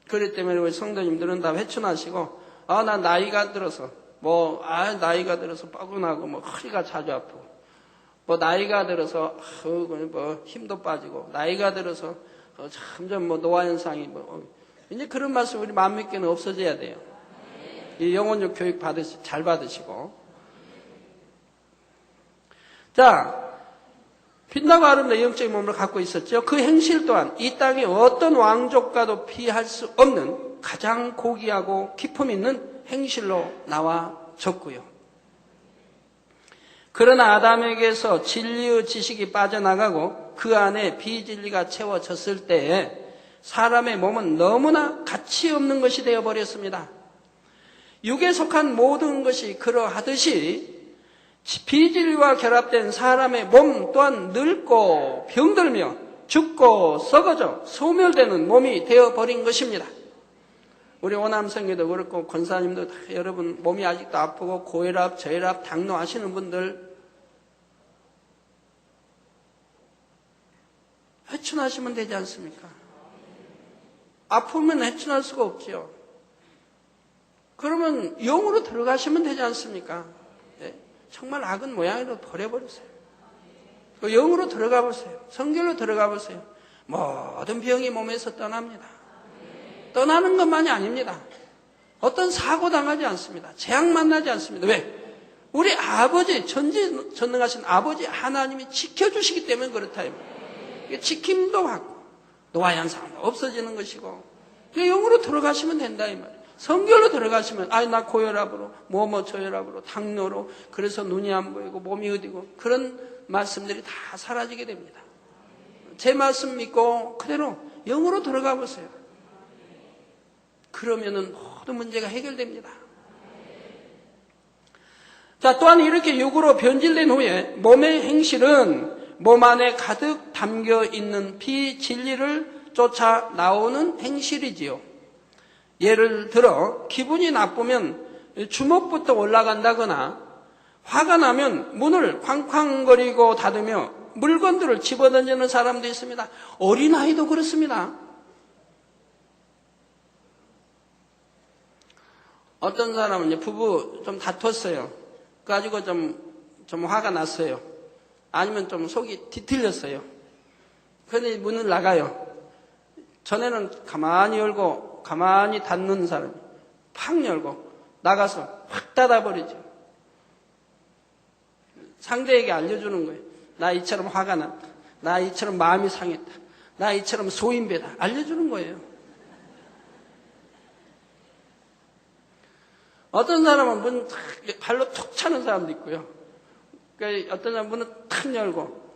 그렇기 때문에 우리 성도님들은 다 회춘하시고, 나 나이가 들어서 나이가 들어서 뻐근하고 허리가 자주 아프고, 나이가 들어서 힘도 빠지고, 나이가 들어서 점점 노화 현상이 이제 그런 말씀 우리 마음 믿기는 없어져야 돼요. 이 영혼육 교육 잘 받으시고. 자, 빛나고 아름다운 영적인 몸을 갖고 있었죠. 그 행실 또한 이 땅의 어떤 왕족과도 비할 수 없는 가장 고귀하고 기품 있는 행실로 나와졌고요. 그러나 아담에게서 진리의 지식이 빠져나가고 그 안에 비진리가 채워졌을 때에 사람의 몸은 너무나 가치 없는 것이 되어버렸습니다. 육에 속한 모든 것이 그러하듯이 비진리와 결합된 사람의 몸 또한 늙고 병들며 죽고 썩어져 소멸되는 몸이 되어버린 것입니다. 우리 오남성에도 그렇고 권사님도 다 여러분 몸이 아직도 아프고 고혈압, 저혈압, 당뇨 하시는 분들 회춘하시면 되지 않습니까? 아프면 회춘할 수가 없지요. 그러면 영으로 들어가시면 되지 않습니까? 네. 정말 악은 모양으로 버려버리세요. 영으로 들어가 보세요. 성결로 들어가 보세요. 모든 병이 몸에서 떠납니다. 떠나는 것만이 아닙니다. 어떤 사고 당하지 않습니다. 재앙 만나지 않습니다. 왜? 우리 아버지, 전지전능하신 아버지 하나님이 지켜주시기 때문에 그렇다. 지킴도 받고 노화현상도 없어지는 것이고 영으로 들어가시면 된다 이 말이에요. 성결로 들어가시면 나 고혈압으로 저혈압으로 당뇨로 그래서 눈이 안 보이고 몸이 어디고 그런 말씀들이 다 사라지게 됩니다. 제 말씀 믿고 그대로 영으로 들어가 보세요. 그러면은 모든 문제가 해결됩니다. 자, 또한 이렇게 육으로 변질된 후에 몸의 행실은 몸 안에 가득 담겨 있는 비진리를 쫓아 나오는 행실이지요. 예를 들어 기분이 나쁘면 주먹부터 올라간다거나 화가 나면 문을 쾅쾅거리고 닫으며 물건들을 집어던지는 사람도 있습니다. 어린아이도 그렇습니다. 어떤 사람은 이제 부부 좀 다퉜어요. 그래가지고 좀 화가 났어요. 아니면 좀 속이 뒤틀렸어요. 그런데 문을 나가요. 전에는 가만히 열고 가만히 닫는 사람이 팍 열고 나가서 확 닫아버리죠. 상대에게 알려주는 거예요. 나 이처럼 화가 났다. 나 이처럼 마음이 상했다. 나 이처럼 소인배다. 알려주는 거예요. 어떤 사람은 문 발로 툭 차는 사람도 있고요. 그러니까 어떤 사람은 문을 탁 열고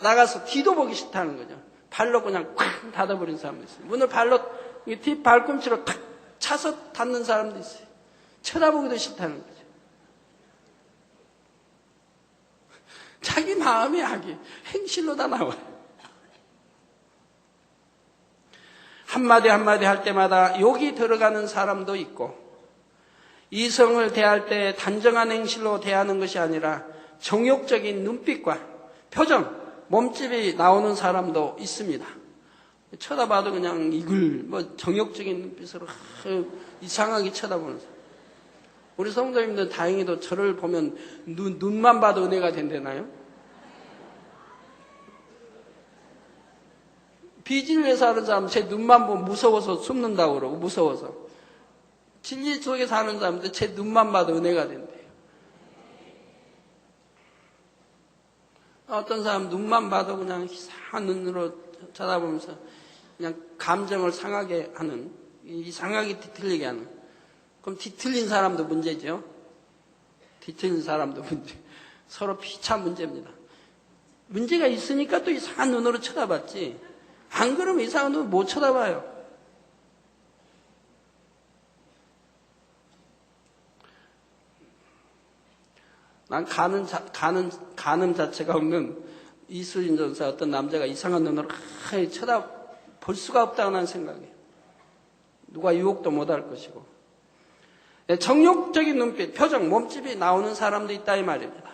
나가서 뒤도 보기 싫다는 거죠. 발로 그냥 콱 닫아버린 사람도 있어요. 문을 발로 뒤 발꿈치로 탁 차서 닫는 사람도 있어요. 쳐다보기도 싫다는 거죠. 자기 마음의 악이 행실로 다 나와요. 한마디 한마디 할 때마다 욕이 들어가는 사람도 있고 이성을 대할 때 단정한 행실로 대하는 것이 아니라 정욕적인 눈빛과 표정, 몸집이 나오는 사람도 있습니다. 쳐다봐도 그냥 정욕적인 눈빛으로 이상하게 쳐다보는 사람. 우리 성도님들 다행히도 저를 보면 눈만 봐도 은혜가 된다나요? 비진리에서 하는 사람 제 눈만 보면 무서워서 숨는다고 그러고 무서워서. 진리 속에 사는 사람들 제 눈만 봐도 은혜가 된대요. 어떤 사람 눈만 봐도 그냥 이상한 눈으로 쳐다보면서 그냥 감정을 상하게 하는, 이상하게 뒤틀리게 하는. 그럼 뒤틀린 사람도 문제죠. 뒤틀린 사람도 문제. 서로 피차 문제입니다. 문제가 있으니까 또 이상한 눈으로 쳐다봤지. 안 그러면 이상한 눈으로 못 쳐다봐요. 난 가늠 자체가 없는 이수진 전사 어떤 남자가 이상한 눈으로 쳐다볼 수가 없다고 난 생각해요. 누가 유혹도 못할 것이고. 정욕적인 눈빛, 표정, 몸집이 나오는 사람도 있다 이 말입니다.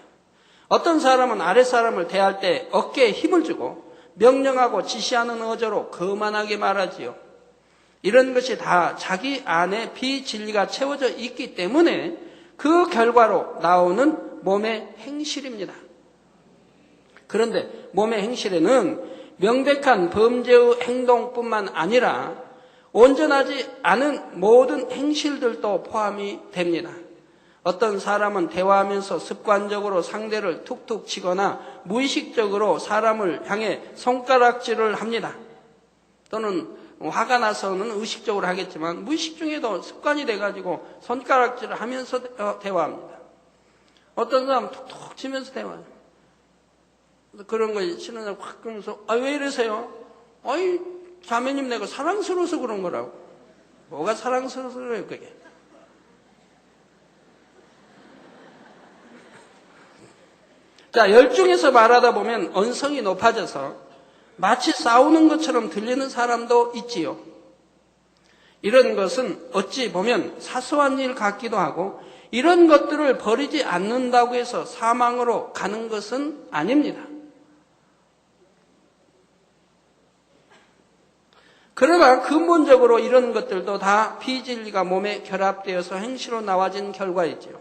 어떤 사람은 아랫사람을 대할 때 어깨에 힘을 주고 명령하고 지시하는 어조로 거만하게 말하지요. 이런 것이 다 자기 안에 비진리가 채워져 있기 때문에 그 결과로 나오는 몸의 행실입니다. 그런데 몸의 행실에는 명백한 범죄의 행동뿐만 아니라 온전하지 않은 모든 행실들도 포함이 됩니다. 어떤 사람은 대화하면서 습관적으로 상대를 툭툭 치거나 무의식적으로 사람을 향해 손가락질을 합니다. 또는 화가 나서는 의식적으로 하겠지만 무의식 중에도 습관이 돼가지고 손가락질을 하면서 대화합니다. 어떤 사람은 툭툭 치면서 대화해요. 그런 거 치는 사람 확 그러면서 왜 이러세요? 자매님 내가 사랑스러워서 그런 거라고. 뭐가 사랑스러워서 그래요 그게. 자, 열중해서 말하다 보면 언성이 높아져서 마치 싸우는 것처럼 들리는 사람도 있지요. 이런 것은 어찌 보면 사소한 일 같기도 하고 이런 것들을 버리지 않는다고 해서 사망으로 가는 것은 아닙니다. 그러나 근본적으로 이런 것들도 다 비진리가 몸에 결합되어서 행실로 나와진 결과이지요.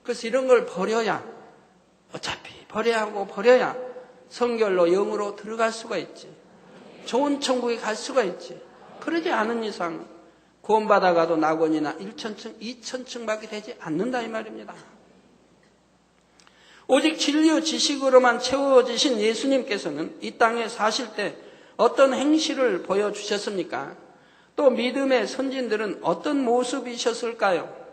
그래서 이런 걸 버려야 어차피 버려야 성결로 영으로 들어갈 수가 있지. 좋은 천국에 갈 수가 있지. 그러지 않은 이상 구원받아가도 낙원이나 1천층, 2천층밖에 되지 않는다 이 말입니다. 오직 진리의 지식으로만 채워지신 예수님께서는 이 땅에 사실 때 어떤 행실을 보여주셨습니까? 또 믿음의 선진들은 어떤 모습이셨을까요?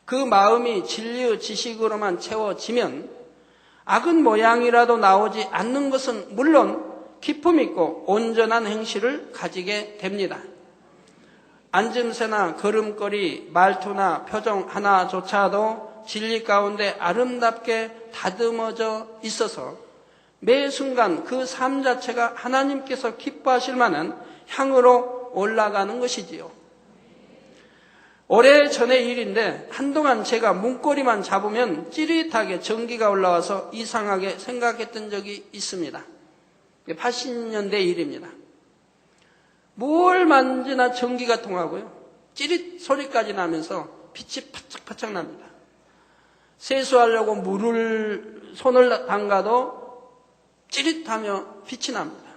그 마음이 진리의 지식으로만 채워지면 악은 모양이라도 나오지 않는 것은 물론 기품 있고 온전한 행실을 가지게 됩니다. 앉음새나 걸음걸이, 말투나 표정 하나조차도 진리 가운데 아름답게 다듬어져 있어서 매 순간 그 삶 자체가 하나님께서 기뻐하실 만한 향으로 올라가는 것이지요. 오래전의 일인데 한동안 제가 문고리만 잡으면 찌릿하게 전기가 올라와서 이상하게 생각했던 적이 있습니다. 80년대 일입니다. 뭘 만지나 전기가 통하고요. 찌릿 소리까지 나면서 빛이 파짝파짝 납니다. 세수하려고 물을 손을 담가도 찌릿하며 빛이 납니다.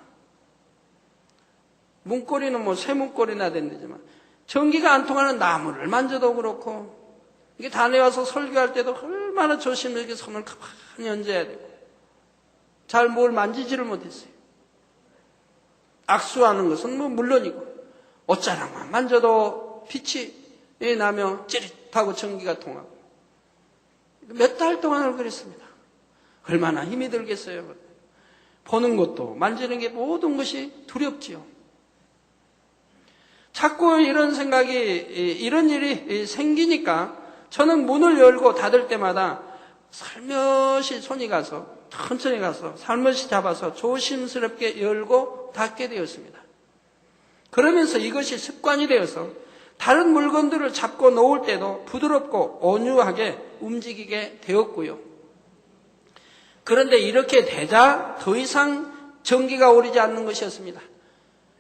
문고리는 쇠문고리나 된다지만 전기가 안 통하는 나무를 만져도 그렇고 이게 단에 와서 설교할 때도 얼마나 조심스럽게 손을 가만히 얹어야 되고 잘 뭘 만지지를 못했어요. 악수하는 것은 물론이고 옷자락만 만져도 빛이 나며 찌릿하고 전기가 통하고 몇 달 동안을 그랬습니다. 얼마나 힘이 들겠어요. 보는 것도 만지는 게 모든 것이 두렵지요. 자꾸 이런 생각이 이런 일이 생기니까 저는 문을 열고 닫을 때마다 살며시 손이 가서 천천히 가서 살며시 잡아서 조심스럽게 열고 닫게 되었습니다. 그러면서 이것이 습관이 되어서 다른 물건들을 잡고 놓을 때도 부드럽고 온유하게 움직이게 되었고요. 그런데 이렇게 되자 더 이상 전기가 오르지 않는 것이었습니다.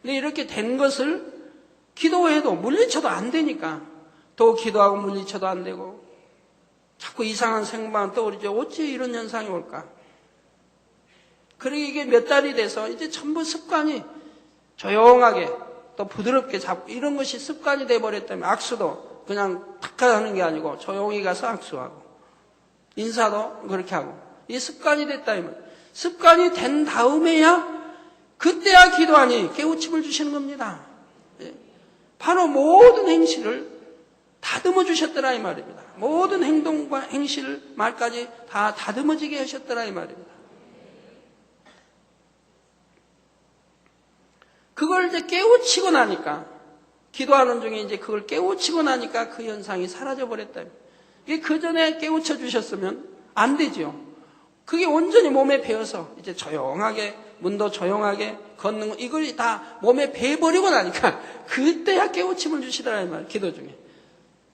근데 이렇게 된 것을 기도해도 물리쳐도 안 되니까 또 기도하고 물리쳐도 안 되고 자꾸 이상한 생각만 떠오르죠. 어찌 이런 현상이 올까? 그러게 이게 몇 달이 돼서 이제 전부 습관이 조용하게 또 부드럽게 잡고 이런 것이 습관이 돼버렸다면 악수도 그냥 탁 하는 게 아니고 조용히 가서 악수하고 인사도 그렇게 하고 이 습관이 됐다면 습관이 된 다음에야 그때야 기도하니 깨우침을 주시는 겁니다. 바로 모든 행실을 다듬어 주셨더라 이 말입니다. 모든 행동과 행실 말까지 다 다듬어지게 하셨더라 이 말입니다. 그걸 이제 깨우치고 나니까 기도하는 중에 이제 그걸 깨우치고 나니까 그 현상이 사라져 버렸다. 이게 그 전에 깨우쳐 주셨으면 안 되죠. 그게 온전히 몸에 배어서 이제 조용하게 문도 조용하게 걷는 거 이걸 다 몸에 배버리고 나니까 그때야 깨우침을 주시더라 이 말. 기도 중에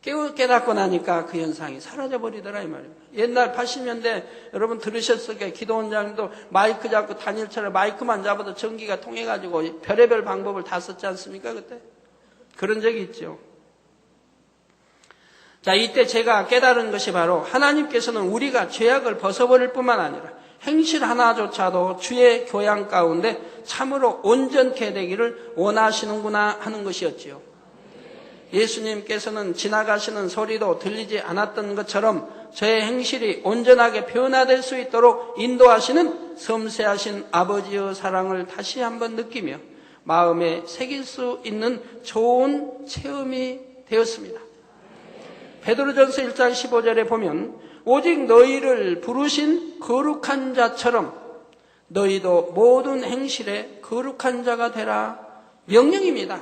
깨닫고 나니까 그 현상이 사라져 버리더라 이 말입니다. 옛날 80년대 여러분 들으셨을 거예요. 기도원장도 마이크 잡고 단일처럼 마이크만 잡아도 전기가 통해가지고 별의별 방법을 다 썼지 않습니까 그때? 그런 적이 있죠. 자, 이때 제가 깨달은 것이 바로 하나님께서는 우리가 죄악을 벗어버릴 뿐만 아니라 행실 하나조차도 주의 교양 가운데 참으로 온전케 되기를 원하시는구나 하는 것이었지요. 예수님께서는 지나가시는 소리도 들리지 않았던 것처럼 저의 행실이 온전하게 변화될 수 있도록 인도하시는 섬세하신 아버지의 사랑을 다시 한번 느끼며 마음에 새길 수 있는 좋은 체험이 되었습니다. 베드로전서 1장 15절에 보면 오직 너희를 부르신 거룩한 자처럼 너희도 모든 행실에 거룩한 자가 되라. 명령입니다.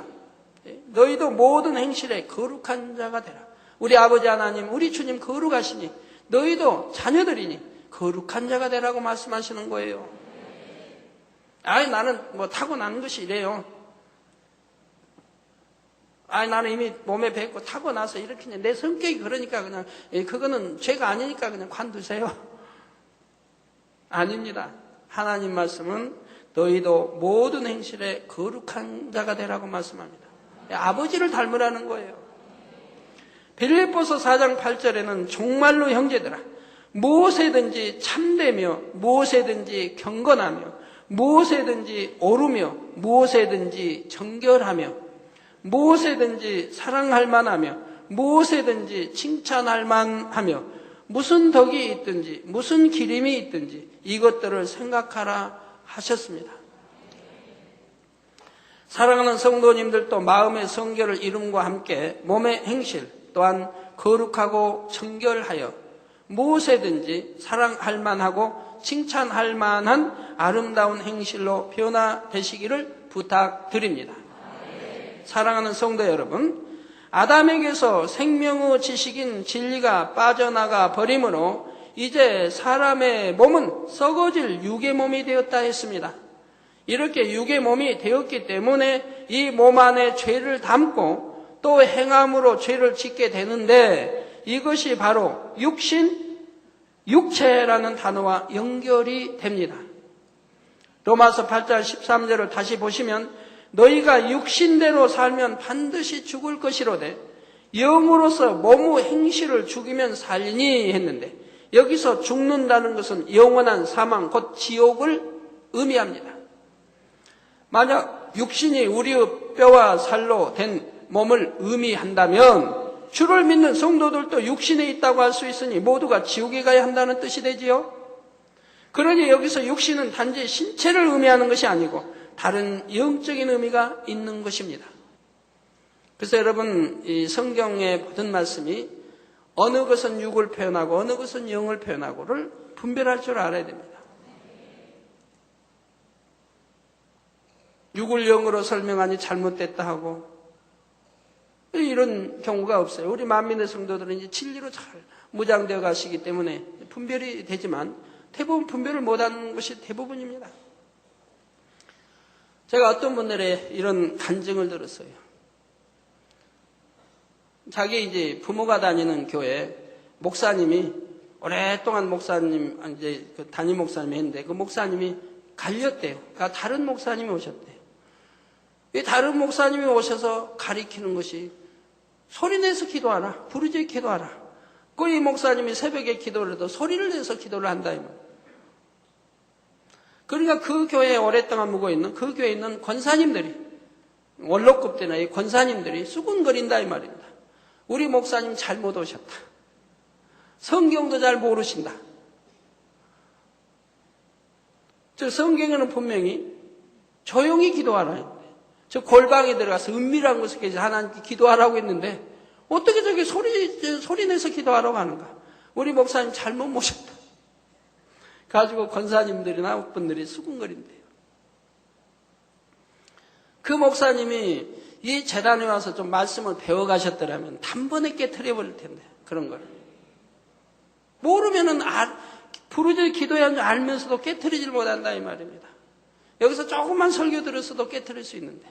너희도 모든 행실에 거룩한 자가 되라. 우리 아버지 하나님, 우리 주님 거룩하시니 너희도 자녀들이니 거룩한 자가 되라고 말씀하시는 거예요. 나는 뭐 타고난 것이 이래요. 나는 이미 몸에 뱉고 타고나서 이렇게 내 성격이 그러니까 그냥 그거는 죄가 아니니까 그냥 관두세요. 아닙니다. 하나님 말씀은 너희도 모든 행실에 거룩한 자가 되라고 말씀합니다. 아버지를 닮으라는 거예요. 빌립보서 4장 8절에는 정말로 형제들아 무엇에든지 참되며 무엇에든지 경건하며 무엇에든지 오르며 무엇에든지 정결하며 무엇에든지 사랑할 만하며 무엇에든지 칭찬할 만하며 무슨 덕이 있든지 무슨 기림이 있든지 이것들을 생각하라 하셨습니다. 사랑하는 성도님들도 마음의 성결을 이룸과 함께 몸의 행실 또한 거룩하고 정결하여 무엇에든지 사랑할 만하고 칭찬할 만한 아름다운 행실로 변화되시기를 부탁드립니다. 사랑하는 성도 여러분, 아담에게서 생명의 지식인 진리가 빠져나가 버림으로 이제 사람의 몸은 썩어질 육의 몸이 되었다 했습니다. 이렇게 육의 몸이 되었기 때문에 이 몸 안에 죄를 담고 또 행함으로 죄를 짓게 되는데 이것이 바로 육신, 육체라는 단어와 연결이 됩니다. 로마서 8장 13절을 다시 보시면 너희가 육신대로 살면 반드시 죽을 것이로되 영으로서 몸의 행실을 죽이면 살리니 했는데 여기서 죽는다는 것은 영원한 사망 곧 지옥을 의미합니다. 만약 육신이 우리의 뼈와 살로 된 몸을 의미한다면 주를 믿는 성도들도 육신에 있다고 할 수 있으니 모두가 지옥에 가야 한다는 뜻이 되지요. 그러니 여기서 육신은 단지 신체를 의미하는 것이 아니고 다른 영적인 의미가 있는 것입니다. 그래서 여러분 이 성경의 모든 말씀이 어느 것은 육을 표현하고 어느 것은 영을 표현하고를 분별할 줄 알아야 됩니다. 육을 영으로 설명하니 잘못됐다 하고 이런 경우가 없어요. 우리 만민의 성도들은 이제 진리로 잘 무장되어 가시기 때문에 분별이 되지만 대부분 분별을 못하는 것이 대부분입니다. 제가 어떤 분들의 이런 간증을 들었어요. 자기 이제 부모가 다니는 교회 목사님이 오랫동안 목사님 이제 그 담임 목사님이 했는데 그 목사님이 갈렸대요. 그러니까 다른 목사님이 오셨대요. 이 다른 목사님이 오셔서 가리키는 것이 소리내서 기도하라, 부르짖어 기도하라. 그 이 목사님이 새벽에 기도를 해도 소리를 내서 기도를 한다 이 말. 그러니까 그 교회에 오랫동안 묵어 있는 그 교회에 있는 권사님들이 원로급 때나 이 권사님들이 수군거린다 이 말입니다. 우리 목사님 잘못 오셨다. 성경도 잘 모르신다. 저 성경에는 분명히 조용히 기도하라. 저 골방에 들어가서 은밀한 곳에 계신 하나님께 기도하라고 했는데 어떻게 저게 소리 내서 기도하라고 하는가. 우리 목사님 잘못 모셨다. 가지고 권사님들이나 분들이 수군거린대요. 그 목사님이 이 재단에 와서 좀 말씀을 배워가셨더라면 단번에 깨트려 버릴 텐데 그런 걸 모르면은 부르짖어 기도해야 하는 줄 알면서도 깨트리질 못한다 이 말입니다. 여기서 조금만 설교 들었어도 깨트릴 수 있는데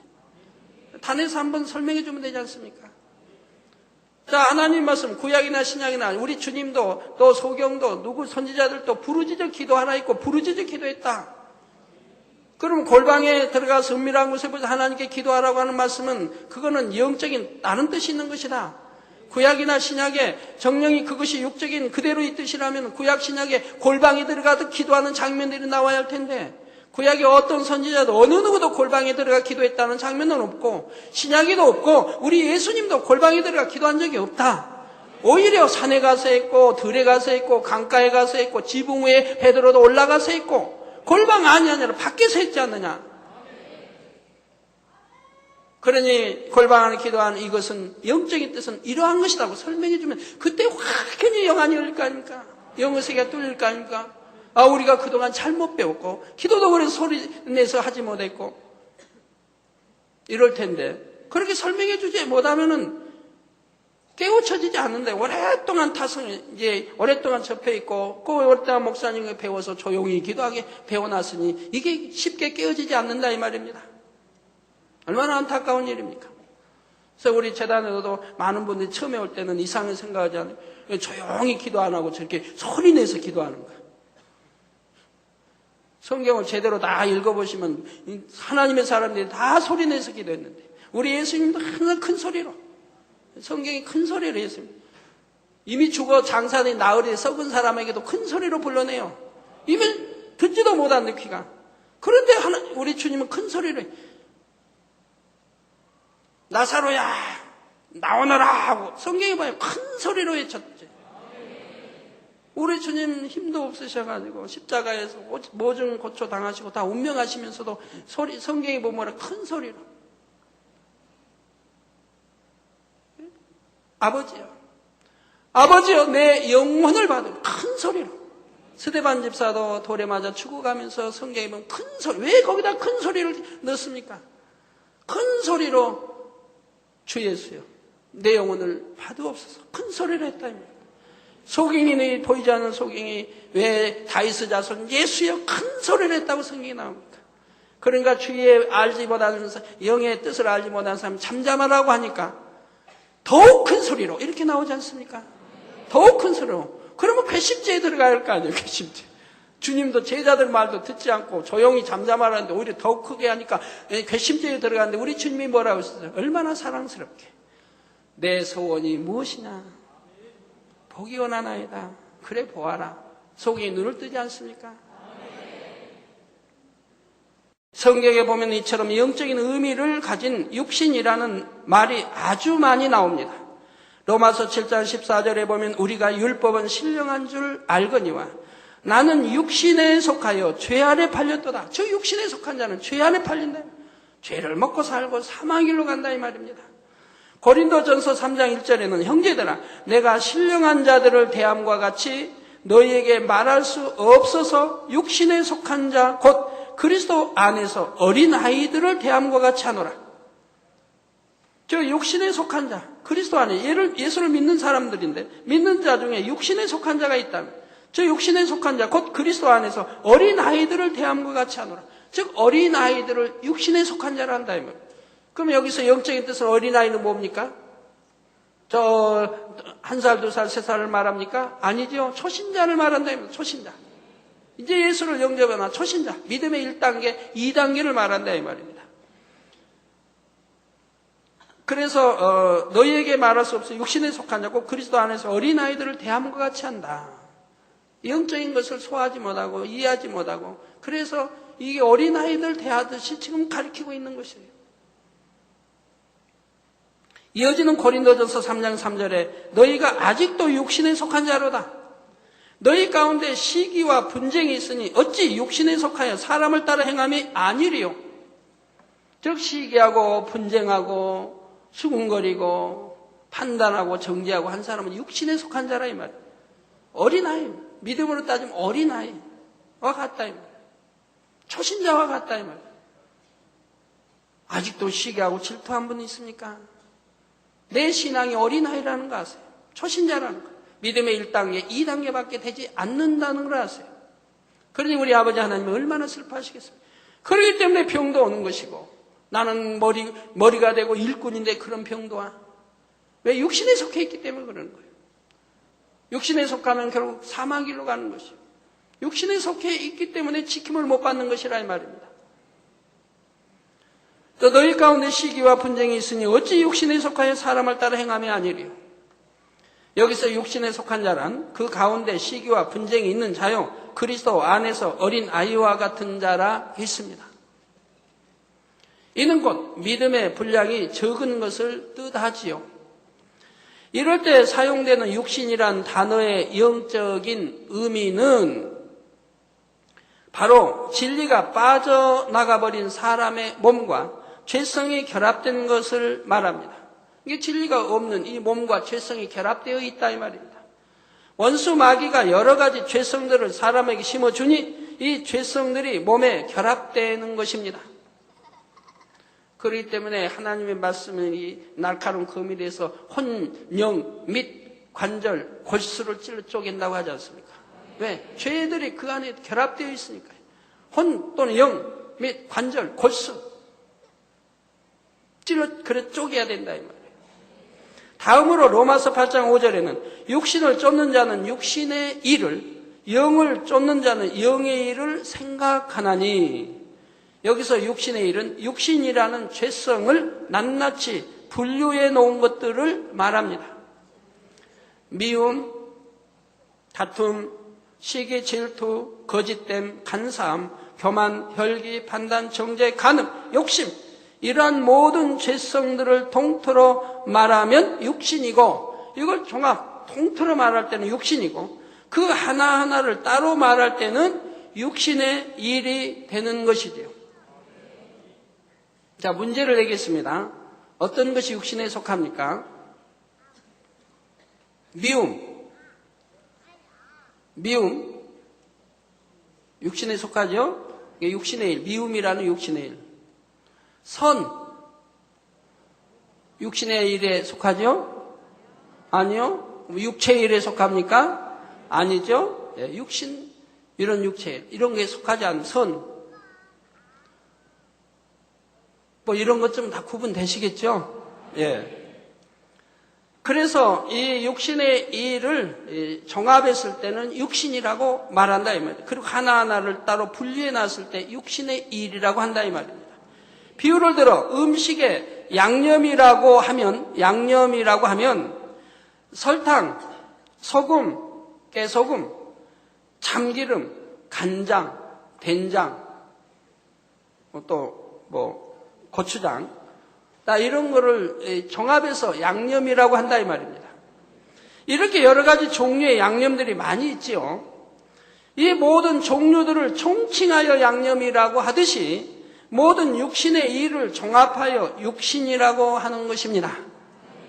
단에서 한번 설명해 주면 되지 않습니까? 자, 하나님 말씀 구약이나 신약이나 우리 주님도 또 소경도 누구 선지자들도 부르짖어 기도하라 했고 부르짖어 기도했다. 그럼 골방에 들어가서 은밀한 곳에 보자 하나님께 기도하라고 하는 말씀은 그거는 영적인 다른 뜻이 있는 것이다. 구약이나 신약에 정령이 그것이 육적인 그대로의 뜻이라면 구약 신약에 골방에 들어가서 기도하는 장면들이 나와야 할 텐데 구약의 어떤 선지자도 어느 누구도 골방에 들어가 기도했다는 장면은 없고 신약에도 없고 우리 예수님도 골방에 들어가 기도한 적이 없다. 오히려 산에 가서 했고 들에 가서 했고 강가에 가서 했고 지붕 위에 베드로도 올라가서 했고 골방 안이 아니라 밖에서 했지 않느냐. 그러니 골방 안에 기도하는 이것은 영적인 뜻은 이러한 것이라고 설명해 주면 그때 확연히 영안이 열릴 거 아닙니까? 영의 세계가 뚫릴 거 아닙니까? 아, 우리가 그동안 잘못 배웠고 기도도 그래서 소리 내서 하지 못했고 이럴 텐데 그렇게 설명해 주지 못하면은 깨우쳐지지 않는데 오랫동안 이제 오랫동안 접해 있고 그 오랫동안 목사님이 배워서 조용히 기도하게 배워놨으니 이게 쉽게 깨어지지 않는다 이 말입니다. 얼마나 안타까운 일입니까? 그래서 우리 재단에서도 많은 분들이 처음에 올 때는 이상하게 생각하지 않아요. 조용히 기도 안 하고 저렇게 소리 내서 기도하는 거예요. 성경을 제대로 다 읽어보시면 하나님의 사람들이 다 소리 내서 기도했는데 우리 예수님도 항상 큰 소리로 성경이 큰 소리로 했습니다. 이미 죽어 장사된 나흘에 썩은 사람에게도 큰 소리로 불러내요. 이미 듣지도 못한 귀가. 그런데 우리 주님은 큰 소리로 나사로야 나오너라 하고 성경에 봐요. 큰 소리로 외쳤지. 우리 주님 힘도 없으셔가지고 십자가에서 모든 고초 당하시고 다 운명하시면서도 성경에 보면 큰 소리로 아버지여 내 영혼을 받으라 큰 소리로. 스데반 집사도 돌에 맞아 죽어가면서 성경에 보면 큰 소리. 왜 거기다 큰 소리를 넣습니까? 큰 소리로 주 예수여 내 영혼을 받으옵소서 큰 소리를 했다. 소경이 보이지 않는 소경이 왜 다윗의 자손 예수여 큰 소리를 했다고 성경에 나옵니까? 그러니까 주의 알지 못하는 영의 뜻을 알지 못하는 사람 잠잠하라고 하니까 더욱 큰 소리로 이렇게 나오지 않습니까? 더욱 큰 소리로. 그러면 괘씸죄에 들어가야 할 거 아니에요. 괘씸죄. 주님도 제자들 말도 듣지 않고 조용히 잠잠하라는데 오히려 더욱 크게 하니까 괘씸죄에 들어가는데 우리 주님이 뭐라고 했어요? 얼마나 사랑스럽게 내 소원이 무엇이냐 보기 원하나이다. 그래 보아라. 속에 눈을 뜨지 않습니까? 성경에 보면 이처럼 영적인 의미를 가진 육신이라는 말이 아주 많이 나옵니다. 로마서 7장 14절에 보면 우리가 율법은 신령한 줄 알거니와 나는 육신에 속하여 죄 안에 팔렸도다. 저 육신에 속한 자는 죄 안에 팔린다. 죄를 먹고 살고 사망의 길로 간다 이 말입니다. 고린도전서 3장 1절에는 형제들아 내가 신령한 자들을 대함과 같이 너희에게 말할 수 없어서 육신에 속한 자 곧 그리스도 안에서 어린 아이들을 대함과 같이 하노라. 저 육신에 속한 자 그리스도 안에 예수를 믿는 사람들인데 믿는 자 중에 육신에 속한 자가 있다면 저 육신에 속한 자 곧 그리스도 안에서 어린 아이들을 대함과 같이 하노라. 즉 어린 아이들을 육신에 속한 자라 한다 이 말. 그럼 여기서 영적인 뜻은 어린아이는 뭡니까? 저 1살, 2살, 3살을 말합니까? 아니죠. 초신자를 말한다. 초신자. 이제 예수를 영접하나 초신자. 믿음의 1단계, 2단계를 말한다 이 말입니다. 그래서 너희에게 말할 수 없어 육신에 속한 자고 그리스도 안에서 어린아이들을 대함과 같이 한다. 영적인 것을 소화하지 못하고 이해하지 못하고 그래서 이게 어린아이들 대하듯이 지금 가르치고 있는 것이에요. 이어지는 고린도전서 3장 3절에 너희가 아직도 육신에 속한 자로다. 너희 가운데 시기와 분쟁이 있으니 어찌 육신에 속하여 사람을 따라 행함이 아니리요. 즉 시기하고 분쟁하고 수군거리고 판단하고 정죄하고 한 사람은 육신에 속한 자라 이 말이에요. 어린아이, 믿음으로 따지면 어린아이와 같다 이 말이에요. 초신자와 같다 이 말이에요. 아직도 시기하고 질투한 분이 있습니까? 내 신앙이 어린아이라는 거 아세요? 초신자라는 거. 믿음의 1단계, 2단계밖에 되지 않는다는 걸 아세요? 그러니 우리 아버지 하나님은 얼마나 슬퍼하시겠어요? 그렇기 때문에 병도 오는 것이고 나는 머리가 되고 일꾼인데 그런 병도 와. 왜? 육신에 속해 있기 때문에 그러는 거예요. 육신에 속하면 결국 사망 길로 가는 것이에요. 육신에 속해 있기 때문에 지킴을 못 받는 것이라 이 말입니다. 또 너희 가운데 시기와 분쟁이 있으니 어찌 육신에 속하여 사람을 따라 행함이 아니리요. 여기서 육신에 속한 자란 그 가운데 시기와 분쟁이 있는 자요 그리스도 안에서 어린 아이와 같은 자라 했습니다. 이는 곧 믿음의 분량이 적은 것을 뜻하지요. 이럴 때 사용되는 육신이란 단어의 영적인 의미는 바로 진리가 빠져나가버린 사람의 몸과 죄성이 결합된 것을 말합니다. 이게 진리가 없는 이 몸과 죄성이 결합되어 있다 이 말입니다. 원수 마귀가 여러 가지 죄성들을 사람에게 심어주니 이 죄성들이 몸에 결합되는 것입니다. 그렇기 때문에 하나님의 말씀은 이 날카로운 검이 돼서 혼, 영, 및 관절, 골수를 찔러 쪼갠다고 하지 않습니까? 왜? 죄들이 그 안에 결합되어 있으니까요. 혼 또는 영, 및 관절, 골수 찔러 그래 쪼개야 된다 이 말이에요. 다음으로 로마서 8장 5절에는 육신을 쫓는 자는 육신의 일을, 영을 쫓는 자는 영의 일을 생각하나니, 여기서 육신의 일은 육신이라는 죄성을 낱낱이 분류해 놓은 것들을 말합니다. 미움, 다툼, 시기, 질투, 거짓됨, 간사함, 교만, 혈기, 판단, 정죄, 간음, 욕심, 이러한 모든 죄성들을 통틀어 말하면 육신이고, 이걸 종합 통틀어 말할 때는 육신이고, 그 하나하나를 따로 말할 때는 육신의 일이 되는 것이지요. 자, 문제를 내겠습니다. 어떤 것이 육신에 속합니까? 미움. 육신에 속하죠? 이게 육신의 일, 미움이라는 육신의 일. 선, 육신의 일에 속하죠? 아니요. 육체의 일에 속합니까? 아니죠. 육신, 이런 육체의 일, 이런 게 속하지 않는 선. 뭐 이런 것 좀 다 구분되시겠죠? 예. 그래서 이 육신의 일을 종합했을 때는 육신이라고 말한다 이 말이에요. 그리고 하나하나를 따로 분리해 놨을 때 육신의 일이라고 한다 이 말입니다. 비유를 들어 음식에 양념이라고 하면 설탕, 소금, 깨소금, 참기름, 간장, 된장, 또 고추장, 이런 거를 종합해서 양념이라고 한다 이 말입니다. 이렇게 여러 가지 종류의 양념들이 많이 있지요. 이 모든 종류들을 총칭하여 양념이라고 하듯이 모든 육신의 일을 종합하여 육신이라고 하는 것입니다.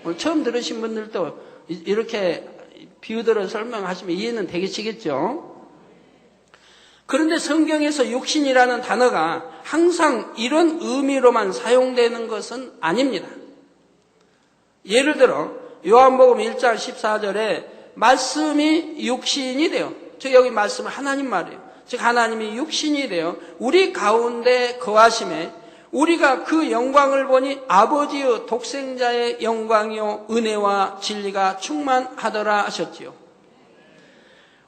오늘 처음 들으신 분들도 이렇게 비유들을 설명하시면 이해는 되시겠죠? 그런데 성경에서 육신이라는 단어가 항상 이런 의미로만 사용되는 것은 아닙니다. 예를 들어 요한복음 1장 14절에 말씀이 육신이 되어, 즉 여기 말씀은 하나님 말이에요. 즉 하나님이 육신이 되어 우리 가운데 거하심에 우리가 그 영광을 보니 아버지의 독생자의 영광이요 은혜와 진리가 충만하더라 하셨지요.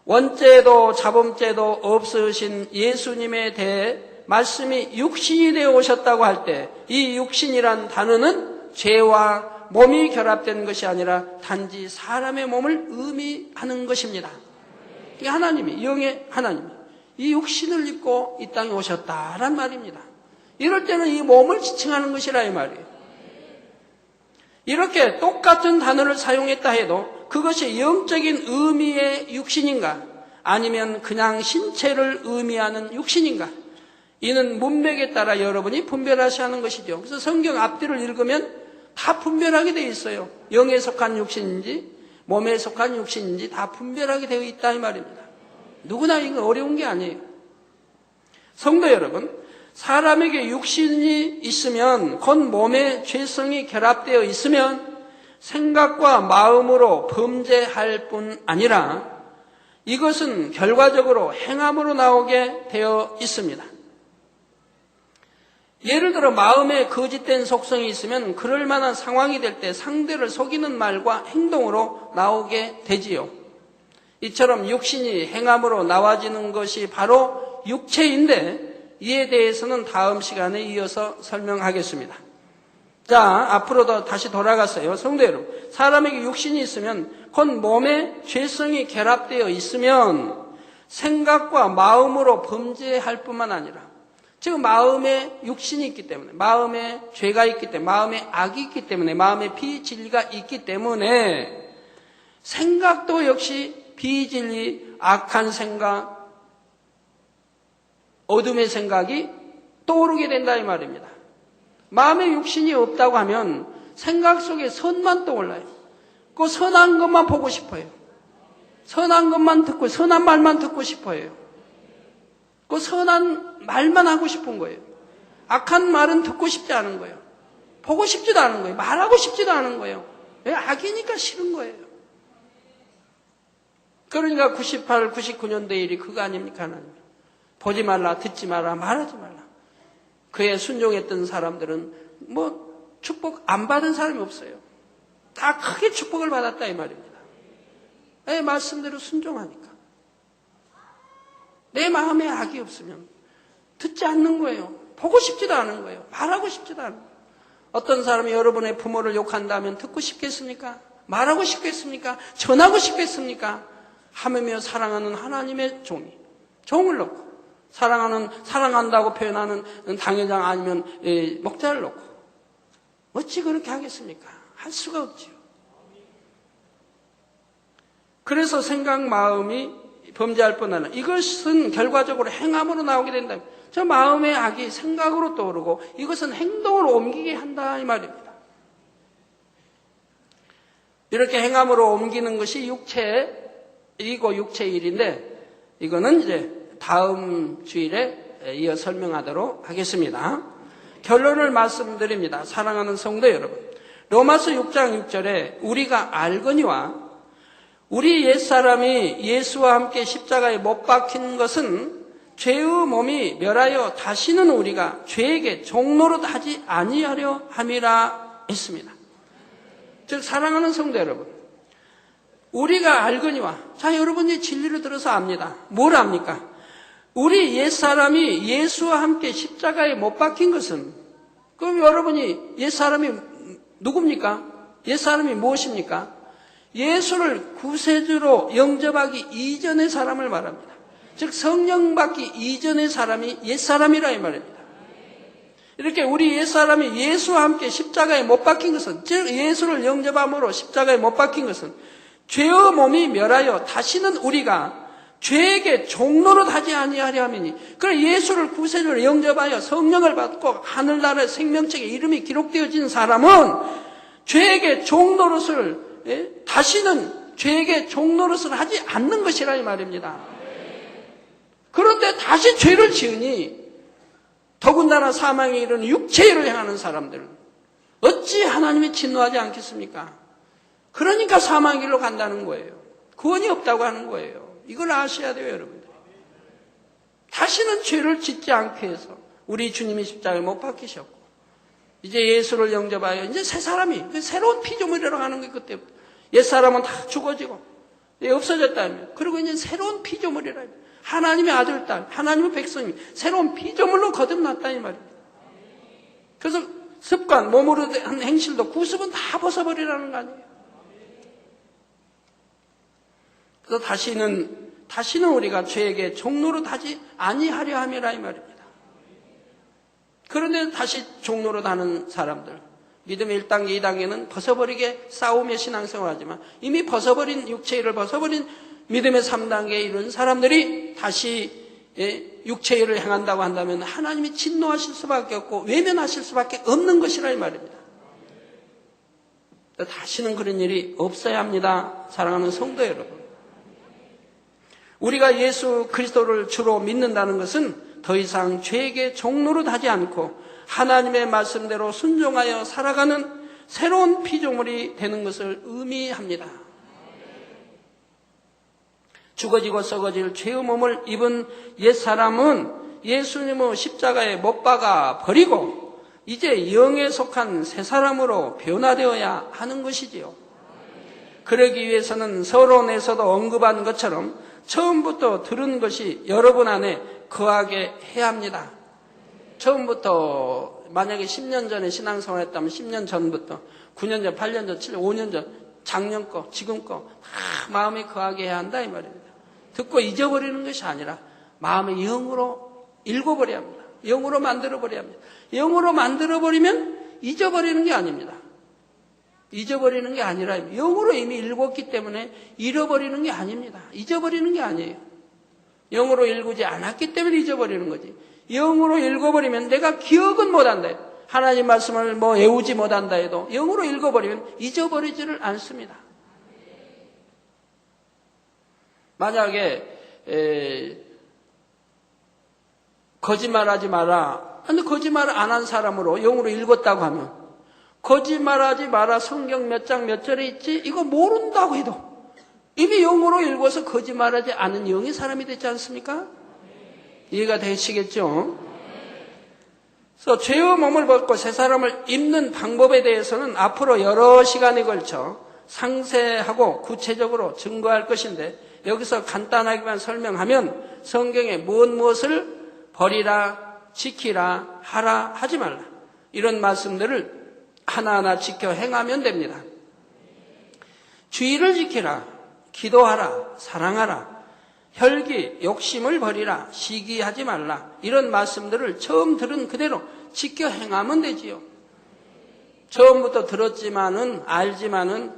원죄도 자범죄도 없으신 예수님에 대해 말씀이 육신이 되어 오셨다고 할 때 이 육신이란 단어는 죄와 몸이 결합된 것이 아니라 단지 사람의 몸을 의미하는 것입니다. 이게 하나님이, 영의 하나님이 이 육신을 입고 이 땅에 오셨다란 말입니다. 이럴 때는 이 몸을 지칭하는 것이라 이 말이에요. 이렇게 똑같은 단어를 사용했다 해도 그것이 영적인 의미의 육신인가 아니면 그냥 신체를 의미하는 육신인가, 이는 문맥에 따라 여러분이 분별하셔야 하는 것이죠. 그래서 성경 앞뒤를 읽으면 다 분별하게 되어 있어요. 영에 속한 육신인지 몸에 속한 육신인지 다 분별하게 되어 있다 이 말입니다. 누구나 이거 어려운 게 아니에요. 성도 여러분, 사람에게 육신이 있으면 곧 몸에 죄성이 결합되어 있으면 생각과 마음으로 범죄할 뿐 아니라 이것은 결과적으로 행함으로 나오게 되어 있습니다. 예를 들어 마음에 거짓된 속성이 있으면 그럴 만한 상황이 될 때 상대를 속이는 말과 행동으로 나오게 되지요. 이처럼 육신이 행함으로 나와지는 것이 바로 육체인데 이에 대해서는 다음 시간에 이어서 설명하겠습니다. 자, 앞으로 다시 돌아갔어요. 성도 여러분, 사람에게 육신이 있으면 곧 몸에 죄성이 결합되어 있으면 생각과 마음으로 범죄할 뿐만 아니라, 지금 마음에 육신이 있기 때문에, 마음에 죄가 있기 때문에, 마음에 악이 있기 때문에, 마음에 비진리가 있기 때문에 생각도 역시 비진리, 악한 생각, 어둠의 생각이 떠오르게 된다 이 말입니다. 마음에 육신이 없다고 하면 생각 속에 선만 떠올라요. 그 선한 것만 보고 싶어요. 선한 것만 듣고, 선한 말만 듣고 싶어요. 그 선한 말만 하고 싶은 거예요. 악한 말은 듣고 싶지 않은 거예요. 보고 싶지도 않은 거예요. 말하고 싶지도 않은 거예요. 왜? 악이니까 싫은 거예요. 그러니까 98, 99년대 일이 그거 아닙니까, 하나님? 보지 말라, 듣지 마라, 말하지 말라. 그에 순종했던 사람들은 뭐 축복 안 받은 사람이 없어요. 다 크게 축복을 받았다 이 말입니다. 내 말씀대로 순종하니까. 내 마음에 악이 없으면 듣지 않는 거예요. 보고 싶지도 않은 거예요. 말하고 싶지도 않은 거예요. 어떤 사람이 여러분의 부모를 욕한다면 듣고 싶겠습니까? 말하고 싶겠습니까? 전하고 싶겠습니까? 하며 사랑하는 하나님의 종을 놓고, 사랑한다고 표현하는 당회장 아니면 목자를 놓고 어찌 그렇게 하겠습니까? 할 수가 없지요. 그래서 생각, 마음이 범죄할 뿐 아니라 이것은 결과적으로 행함으로 나오게 된다. 저 마음의 악이 생각으로 떠오르고 이것은 행동으로 옮기게 한다 이 말입니다. 이렇게 행함으로 옮기는 것이 육체이고 육체의 일인데, 이거는 이제 다음 주일에 이어 설명하도록 하겠습니다. 결론을 말씀드립니다. 사랑하는 성도 여러분, 로마서 6장 6절에 우리가 알거니와 우리 옛사람이 예수와 함께 십자가에 못 박힌 것은 죄의 몸이 멸하여 다시는 우리가 죄에게 종노릇 하지 아니하려 함이라 했습니다. 즉, 사랑하는 성도 여러분, 우리가 알거니와, 자, 여러분이 진리를 들어서 압니다. 뭘 압니까? 우리 옛사람이 예수와 함께 십자가에 못 박힌 것은, 그럼 여러분이 옛사람이 누굽니까? 옛사람이 무엇입니까? 예수를 구세주로 영접하기 이전의 사람을 말합니다. 즉, 성령 받기 이전의 사람이 옛사람이라 이 말입니다. 이렇게 우리 옛사람이 예수와 함께 십자가에 못 박힌 것은, 즉 예수를 영접함으로 십자가에 못 박힌 것은 죄의 몸이 멸하여 다시는 우리가 죄에게 종노릇 하지 아니하려 함이니, 그래 예수를 구세주로 영접하여 성령을 받고 하늘나라의 생명책에 이름이 기록되어진 사람은 죄에게 종노릇을, 다시는 죄에게 종노릇을 하지 않는 것이라 이 말입니다. 그런데 다시 죄를 지으니 더군다나 사망에 이르는 육체의 일을 행하는 사람들은 어찌 하나님이 진노하지 않겠습니까? 그러니까 사망의 길로 간다는 거예요. 구원이 없다고 하는 거예요. 이걸 아셔야 돼요, 여러분들. 다시는 죄를 짓지 않게 해서 우리 주님이 십자가에 못 박히셨고, 이제 예수를 영접하여 이제 새 사람이, 새로운 피조물이라고 하는 게 그때부터. 옛사람은 다 죽어지고 없어졌다며. 그리고 이제 새로운 피조물이라. 하나님의 아들, 딸, 하나님의 백성이 새로운 피조물로 거듭났다 이 말입니다. 그래서 습관, 몸으로 한 행실도 구습은 다 벗어버리라는 거 아니에요. 그래서 다시는 우리가 죄에게 종노릇 하지 아니하려 함이라 이 말입니다. 그런데 다시 종노릇 하는 사람들, 믿음의 1단계, 2단계는 벗어버리게 싸우며 신앙생활을 하지만 이미 벗어버린 육체의 일을 벗어버린 믿음의 3단계에 이른 사람들이 다시 육체의 일을 행한다고 한다면 하나님이 진노하실 수밖에 없고 외면하실 수밖에 없는 것이라 이 말입니다. 다시는 그런 일이 없어야 합니다. 사랑하는 성도 여러분, 우리가 예수 그리스도를 주로 믿는다는 것은 더 이상 죄에게 종노릇 하지 않고 하나님의 말씀대로 순종하여 살아가는 새로운 피조물이 되는 것을 의미합니다. 죽어지고 썩어질 죄의 몸을 입은 옛사람은 예수님의 십자가에 못 박아 버리고 이제 영에 속한 새 사람으로 변화되어야 하는 것이지요. 그러기 위해서는 서론에서도 언급한 것처럼 처음부터 들은 것이 여러분 안에 거하게 해야 합니다. 처음부터 만약에 10년 전에 신앙생활 했다면 10년 전부터 9년 전, 8년 전, 7년, 5년 전, 작년 거, 지금 거 다 마음에 거하게 해야 한다 이 말입니다. 듣고 잊어버리는 것이 아니라 마음의 영으로 읽어버려야 합니다. 영으로 만들어버려야 합니다. 영으로 만들어버리면 잊어버리는 게 아닙니다. 잊어버리는 게 아니라 영으로 이미 읽었기 때문에 잃어버리는 게 아닙니다. 잊어버리는 게 아니에요. 영으로 읽지 않았기 때문에 잊어버리는 거지. 영으로 읽어버리면 내가 기억은 못한다. 하나님 말씀을 외우지 못한다 해도 영으로 읽어버리면 잊어버리지를 않습니다. 만약에 거짓말하지 마라. 근데 거짓말을 안 한 사람으로 영으로 읽었다고 하면 거짓말하지 마라. 성경 몇 장 몇 절에 있지? 이거 모른다고 해도 이미 영으로 읽어서 거짓말하지 않은 영의 사람이 되지 않습니까? 이해가 되시겠죠? 그래서 죄의 몸을 벗고 새 사람을 입는 방법에 대해서는 앞으로 여러 시간에 걸쳐 상세하고 구체적으로 증거할 것인데 여기서 간단하게만 설명하면 성경에 무엇을 버리라, 지키라, 하라, 하지 말라 이런 말씀들을 하나하나 지켜 행하면 됩니다. 주의를 지키라, 기도하라, 사랑하라, 혈기, 욕심을 버리라, 시기하지 말라 이런 말씀들을 처음 들은 그대로 지켜 행하면 되지요. 처음부터 들었지만은 알지만은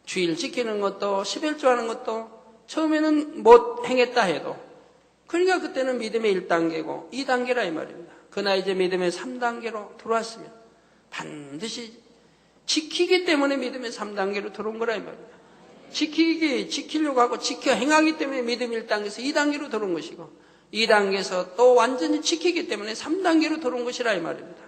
주의를 지키는 것도 11조 하는 것도 처음에는 못 행했다 해도 그러니까 그때는 믿음의 1단계고 2단계라 이 말입니다. 그러나 이제 믿음의 3단계로 들어왔으면 반드시 지키기 때문에 믿음의 3단계로 들어온 거라 이 말입니다. 지키려고 하고 지켜 행하기 때문에 믿음 1단계에서 2단계로 들어온 것이고 2단계에서 또 완전히 지키기 때문에 3단계로 들어온 것이라 이 말입니다.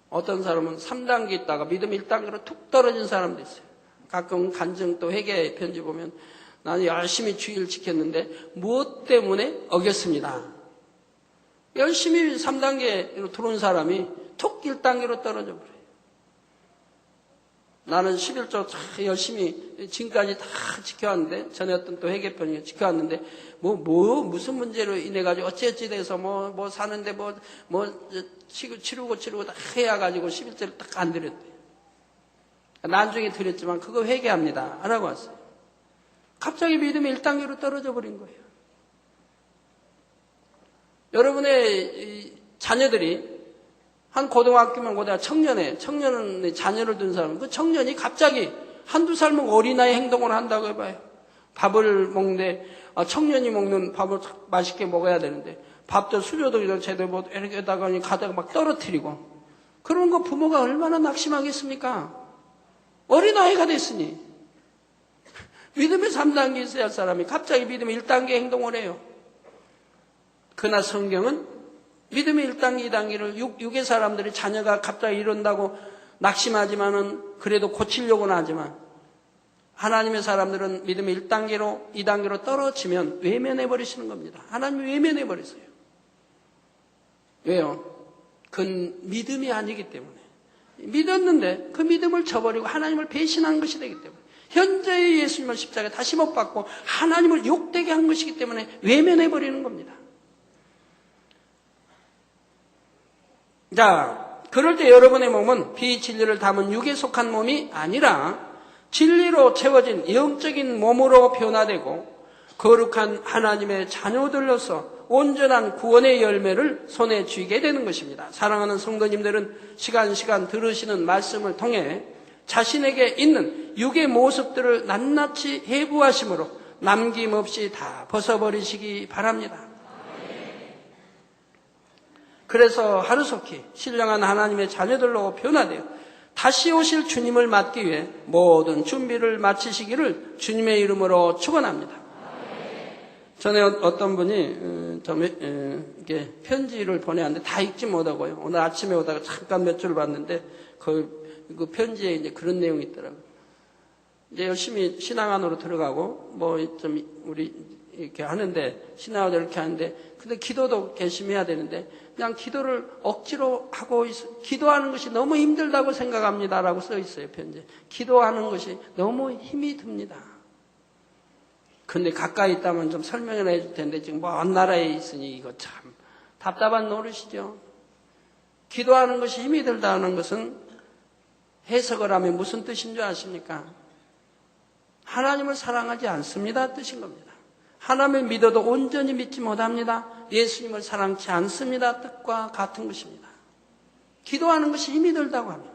어떤 사람은 3단계 있다가 믿음 1단계로 툭 떨어진 사람도 있어요. 가끔 간증 또 회개 편지 보면 나는 열심히 주의를 지켰는데 무엇 때문에 어겼습니다. 열심히 3단계로 들어온 사람이 툭 1단계로 떨어져 버려요. 나는 11조 열심히 지금까지 다 지켜왔는데 전에 어떤 또 회개편이 지켜왔는데 무슨 문제로 인해 가지고 어찌어찌 돼서 사는데 치르고 다 해야 가지고 11조를 딱 안 드렸대요. 나중에 드렸지만 그거 회개합니다 라고 왔어요. 갑자기 믿음이 1단계로 떨어져 버린 거예요. 여러분의 자녀들이 한 고등학교면 청년의 자녀를 둔 사람, 그 청년이 갑자기 한두 살 먹은 어린아이 행동을 한다고 해봐요. 밥을 먹는데, 청년이 먹는 밥을 맛있게 먹어야 되는데, 밥도 수저도 제대로 이렇게다가 가다가 막 떨어뜨리고, 그런 거 부모가 얼마나 낙심하겠습니까? 어린아이가 됐으니. 믿음의 3단계 있어야 할 사람이 갑자기 믿음의 1단계 행동을 해요. 그러나 성경은 믿음의 1단계, 2단계를 육의 사람들이 자녀가 갑자기 이런다고 낙심하지만은 그래도 고치려고는 하지만 하나님의 사람들은 믿음의 1단계로, 2단계로 떨어지면 외면해버리시는 겁니다. 하나님이 외면해버리세요. 왜요? 그건 믿음이 아니기 때문에. 믿었는데 그 믿음을 저버리고 하나님을 배신한 것이 되기 때문에 현재의 예수님을 십자가에 다시 못 박고 하나님을 욕되게 한 것이기 때문에 외면해버리는 겁니다. 자, 그럴 때 여러분의 몸은 비진리를 담은 육에 속한 몸이 아니라 진리로 채워진 영적인 몸으로 변화되고 거룩한 하나님의 자녀들로서 온전한 구원의 열매를 손에 쥐게 되는 것입니다. 사랑하는 성도님들은 시간 들으시는 말씀을 통해 자신에게 있는 육의 모습들을 낱낱이 해부하심으로 남김없이 다 벗어버리시기 바랍니다. 그래서 하루속히 신령한 하나님의 자녀들로 변화되어 다시 오실 주님을 맞기 위해 모든 준비를 마치시기를 주님의 이름으로 축원합니다. 전에 어떤 분이 이렇게 편지를 보내왔는데 다 읽지 못하고요. 오늘 아침에 오다가 잠깐 몇 줄 봤는데 그 편지에 이제 그런 내용이 있더라고요. 이제 열심히 신앙 안으로 들어가고 좀 우리 이렇게 하는데 신앙을 이렇게 하는데 근데 기도도 열심히 해야 되는데 그냥 기도를 억지로 하고 기도하는 것이 너무 힘들다고 생각합니다라고 써 있어요. 편지에. 기도하는 것이 너무 힘이 듭니다. 근데 가까이 있다면 좀 설명을 해줄 텐데 지금 먼 나라에 있으니 이거 참 답답한 노릇이죠. 기도하는 것이 힘이 들다는 것은 해석을 하면 무슨 뜻인 줄 아십니까? 하나님을 사랑하지 않습니다 뜻인 겁니다. 하나님을 믿어도 온전히 믿지 못합니다. 예수님을 사랑치 않습니다 뜻과 같은 것입니다. 기도하는 것이 힘이 들다고 합니다.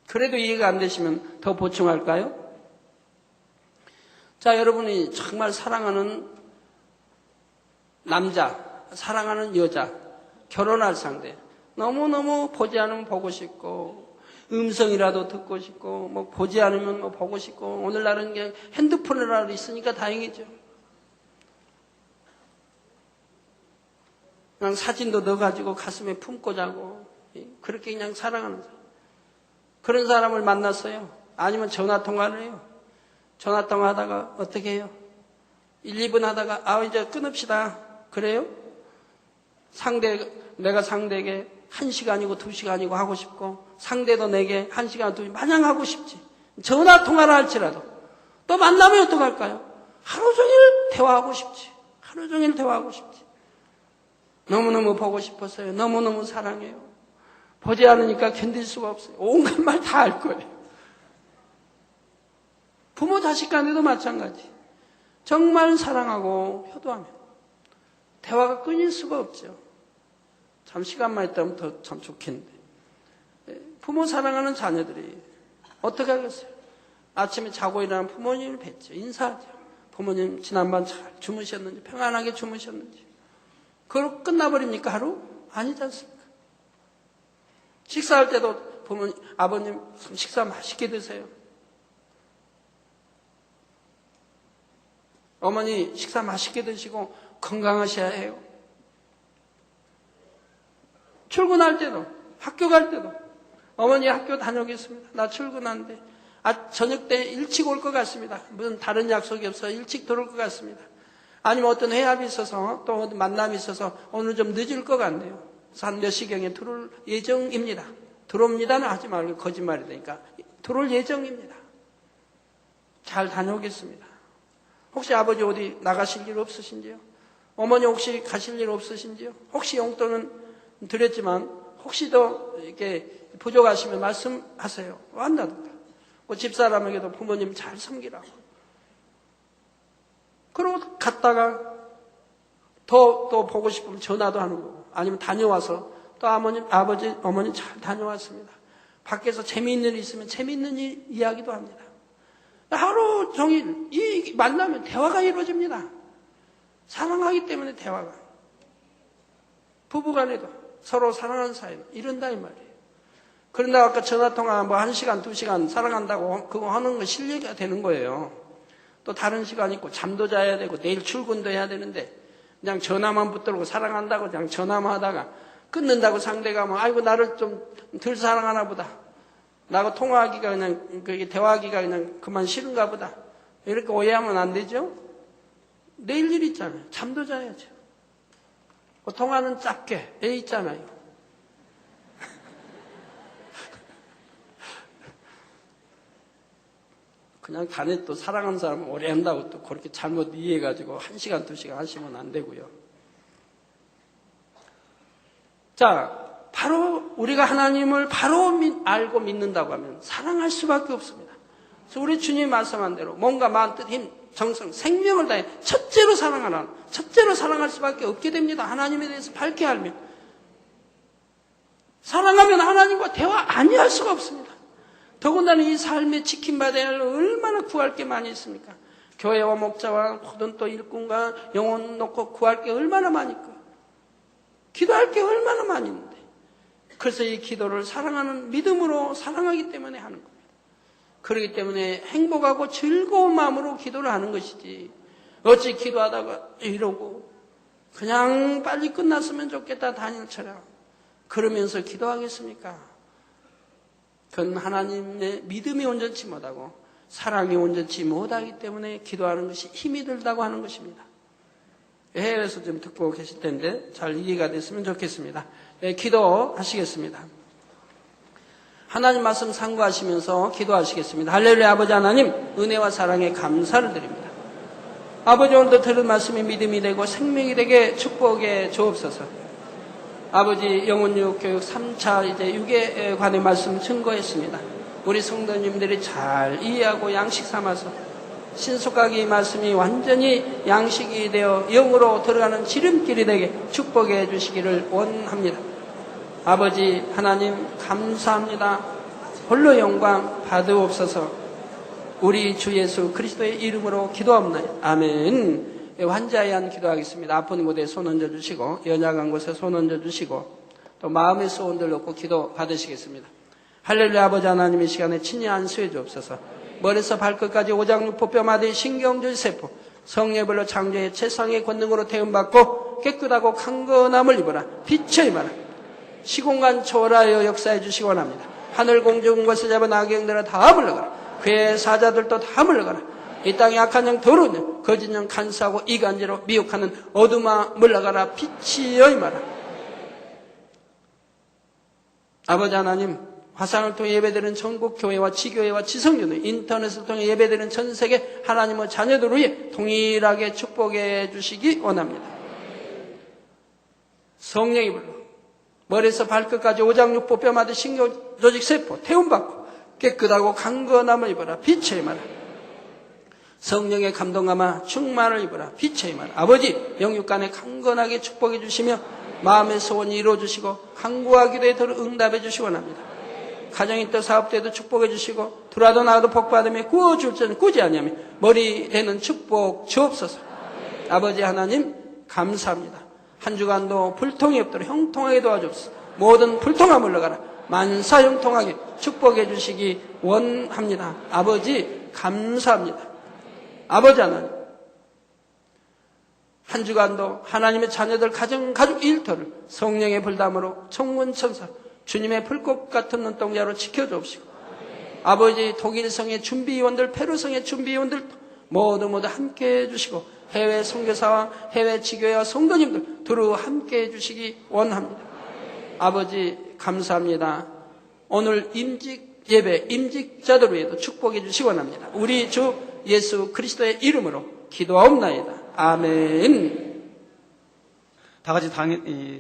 그래도 이해가 안 되시면 더 보충할까요? 자, 여러분이 정말 사랑하는 남자, 사랑하는 여자, 결혼할 상대, 너무너무 보지 않으면 보고 싶고, 음성이라도 듣고 싶고, 뭐 보지 않으면 뭐 보고 싶고, 오늘날은 그냥 핸드폰이라도 있으니까 다행이죠. 그냥 사진도 넣어가지고 가슴에 품고 자고, 그렇게 그냥 사랑하는 사람. 그런 사람을 만났어요. 아니면 전화통화를 해요. 전화통화 하다가 어떻게 해요? 1, 2분 하다가 이제 끊읍시다. 그래요? 내가 상대에게 1시간이고 2시간이고 하고 싶고 상대도 내게 1시간, 2시간 마냥 하고 싶지. 전화통화를 할지라도 또 만나면 어떡할까요? 하루 종일 대화하고 싶지. 하루 종일 대화하고 싶지. 너무너무 보고 싶었어요. 너무너무 사랑해요. 보지 않으니까 견딜 수가 없어요. 온갖 말 다 할 거예요. 부모 자식 간에도 마찬가지. 정말 사랑하고 효도하면 대화가 끊일 수가 없죠. 참 시간만 있다면 더 참 좋겠는데. 부모 사랑하는 자녀들이 어떻게 하겠어요? 아침에 자고 일어나면 부모님을 뵙죠. 인사하죠. 부모님 지난밤 잘 주무셨는지 평안하게 주무셨는지. 그걸 끝나버립니까 하루? 아니지 않습니까? 식사할 때도 부모님, 아버님 식사 맛있게 드세요. 어머니 식사 맛있게 드시고 건강하셔야 해요. 출근할 때도, 학교 갈 때도 어머니 학교 다녀오겠습니다. 나 출근하는데 저녁 때 일찍 올 것 같습니다. 무슨 다른 약속이 없어서 일찍 들어올 것 같습니다. 아니면 어떤 회합이 있어서 또 만남이 있어서 오늘 좀 늦을 것 같네요. 그래서 한 몇 시경에 들어올 예정입니다. 들어옵니다는 하지 말고 거짓말이 되니까 들어올 예정입니다. 잘 다녀오겠습니다. 혹시 아버지 어디 나가실 일 없으신지요? 어머니 혹시 가실 일 없으신지요? 혹시 용돈은 드렸지만 혹시 더 이렇게 부족하시면 말씀하세요. 완다든가. 뭐 집사람에게도 부모님 잘 섬기라고. 그리고 갔다가 또 보고 싶으면 전화도 하는 거고 아니면 다녀와서 또 아버지, 어머니 잘 다녀왔습니다. 밖에서 재미있는 일 있으면 재미있는 이야기도 합니다. 하루 종일 이 만나면 대화가 이루어집니다. 사랑하기 때문에 대화가. 부부간에도 서로 사랑하는 사이는 이런다 이 말이에요. 그런데 아까 전화통화 뭐 1시간, 2시간 사랑한다고 그거 하는 거 실례가 되는 거예요. 또 다른 시간 있고 잠도 자야 되고 내일 출근도 해야 되는데 그냥 전화만 붙들고 사랑한다고 그냥 전화만 하다가 끊는다고 상대가 뭐 아이고 나를 좀 덜 사랑하나 보다. 나하고 통화하기가 그냥 그게 대화하기가 그냥 그만 싫은가 보다. 이렇게 오해하면 안 되죠? 내일 일 있잖아요. 잠도 자야죠. 통화는 짧게 애 있잖아요. 그냥 단에 또 사랑하는 사람은 오래 한다고 또 그렇게 잘못 이해해가지고 1시간, 2시간 하시면 안 되고요. 자, 바로 우리가 하나님을 바로 알고 믿는다고 하면 사랑할 수밖에 없습니다. 그래서 우리 주님이 말씀한 대로 몸과 마음, 뜻, 힘, 정성, 생명을 다해 첫째로 사랑하라. 첫째로 사랑할 수밖에 없게 됩니다. 하나님에 대해서 밝게 알면. 사랑하면 하나님과 대화 아니할 수가 없습니다. 더군다나 이 삶에 지킴받아야 할 얼마나 구할 게 많이 있습니까? 교회와 목자와 모든 또 일꾼과 영혼 놓고 구할 게 얼마나 많이 있고 기도할 게 얼마나 많이 있는데 그래서 이 기도를 사랑하는 믿음으로 사랑하기 때문에 하는 겁니다. 그렇기 때문에 행복하고 즐거운 마음으로 기도를 하는 것이지 어찌 기도하다가 이러고 그냥 빨리 끝났으면 좋겠다 다니엘처럼 그러면서 기도하겠습니까? 그건 하나님의 믿음이 온전치 못하고 사랑이 온전치 못하기 때문에 기도하는 것이 힘이 들다고 하는 것입니다. 해외에서 좀 듣고 계실 텐데 잘 이해가 됐으면 좋겠습니다. 네, 기도하시겠습니다. 하나님 말씀 상고하시면서 기도하시겠습니다. 할렐루야. 아버지 하나님, 은혜와 사랑에 감사를 드립니다. 아버지, 오늘도 들은 말씀이 믿음이 되고 생명이 되게 축복해 주옵소서. 아버지, 영혼육 교육 3차 이제 육에 관의 말씀 증거했습니다. 우리 성도님들이 잘 이해하고 양식 삼아서 신속하게 이 말씀이 완전히 양식이 되어 영으로 들어가는 지름길이 되게 축복해 주시기를 원합니다. 아버지 하나님 감사합니다. 홀로 영광 받으옵소서. 우리 주 예수 그리스도의 이름으로 기도합니다. 아멘. 환자에 한 기도하겠습니다. 아픈 곳에 손 얹어주시고 연약한 곳에 손 얹어주시고 또 마음의 소원들 놓고 기도 받으시겠습니다. 할렐루야. 아버지 하나님, 이 시간에 친히 안수해 주옵소서. 머리에서 발끝까지 오장육포 마디 신경줄 세포 성례별로 창조의 최상의 권능으로 태움받고 깨끗하고 강건함을 입어라. 빛의 임하라. 시공간 초월하여 역사해 주시기 원합니다. 하늘 공중 것을 잡은 악영들아 다 물러가라. 괴 사자들도 다 물러가라. 이 땅에 악한 영, 더러운 영, 거짓 영, 간사하고 이간질로 미혹하는 어둠아 물러가라. 빛이여 임하라. 아버지 하나님, 화상을 통해 예배드리는 전국 교회와 지교회와 지성교회, 인터넷을 통해 예배드리는 전 세계 하나님의 자녀들 위해 동일하게 축복해 주시기 원합니다. 성령이 불러 머리에서 발끝까지 오장육포 뼈마디 신경조직 세포 태움받고 깨끗하고 강건함을 입어라. 빛의 임하라. 성령의 감동감아 충만을 입어라. 빛의 임하라. 아버지, 영육간에 강건하게 축복해 주시며 마음의 소원이 이루어 주시고 간구와 기도에 더 응답해 주시기 원합니다. 가정이 또 사업대도 축복해 주시고 들어와도 나와도 복받으며 구워줄 때는 꾸지 아니하며 머리 되는 축복 주옵소서. 아버지 하나님 감사합니다. 한 주간도 불통이 없도록 형통하게 도와주옵소서. 모든 불통함 물러가라. 만사 형통하게 축복해 주시기 원합니다. 아버지 감사합니다. 아버지 하나님, 한 주간도 하나님의 자녀들 가족 일터를 성령의 불담으로 천군천사 주님의 불꽃 같은 눈동자로 지켜주옵시고 아버지 독일성의 준비위원들, 페루성의 준비위원들 모두 함께해 주시고 해외 선교사와 해외 지교회와 성도님들 두루 함께해 주시기 원합니다. 아버지 감사합니다. 오늘 임직 예배 임직자들 위에도 축복해 주시기 원합니다. 우리 주 예수 그리스도의 이름으로 기도하옵나이다. 아멘. 다 같이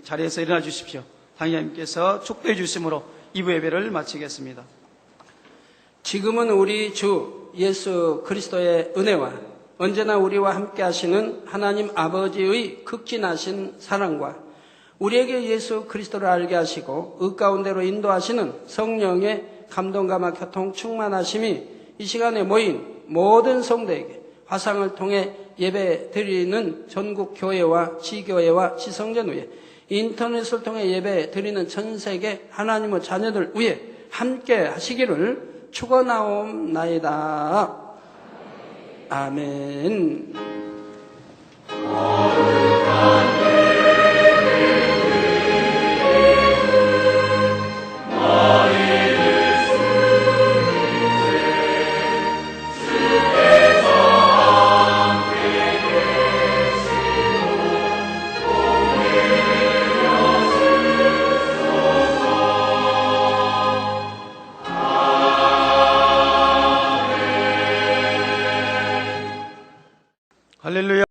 자리에서 일어나 주십시오. 당회장님께서 축복해 주심으로 2부 예배를 마치겠습니다. 지금은 우리 주 예수 그리스도의 은혜와 언제나 우리와 함께 하시는 하나님 아버지의 극진하신 사랑과 우리에게 예수 그리스도를 알게 하시고 의 가운데로 인도하시는 성령의 감동감화 교통 충만하심이 이 시간에 모인 모든 성도에게 화상을 통해 예배 드리는 전국 교회와 지교회와 지성전 위에 인터넷을 통해 예배 드리는 전 세계 하나님의 자녀들 위해 함께 하시기를 축원하옵나이다. 아멘. 할렐루야.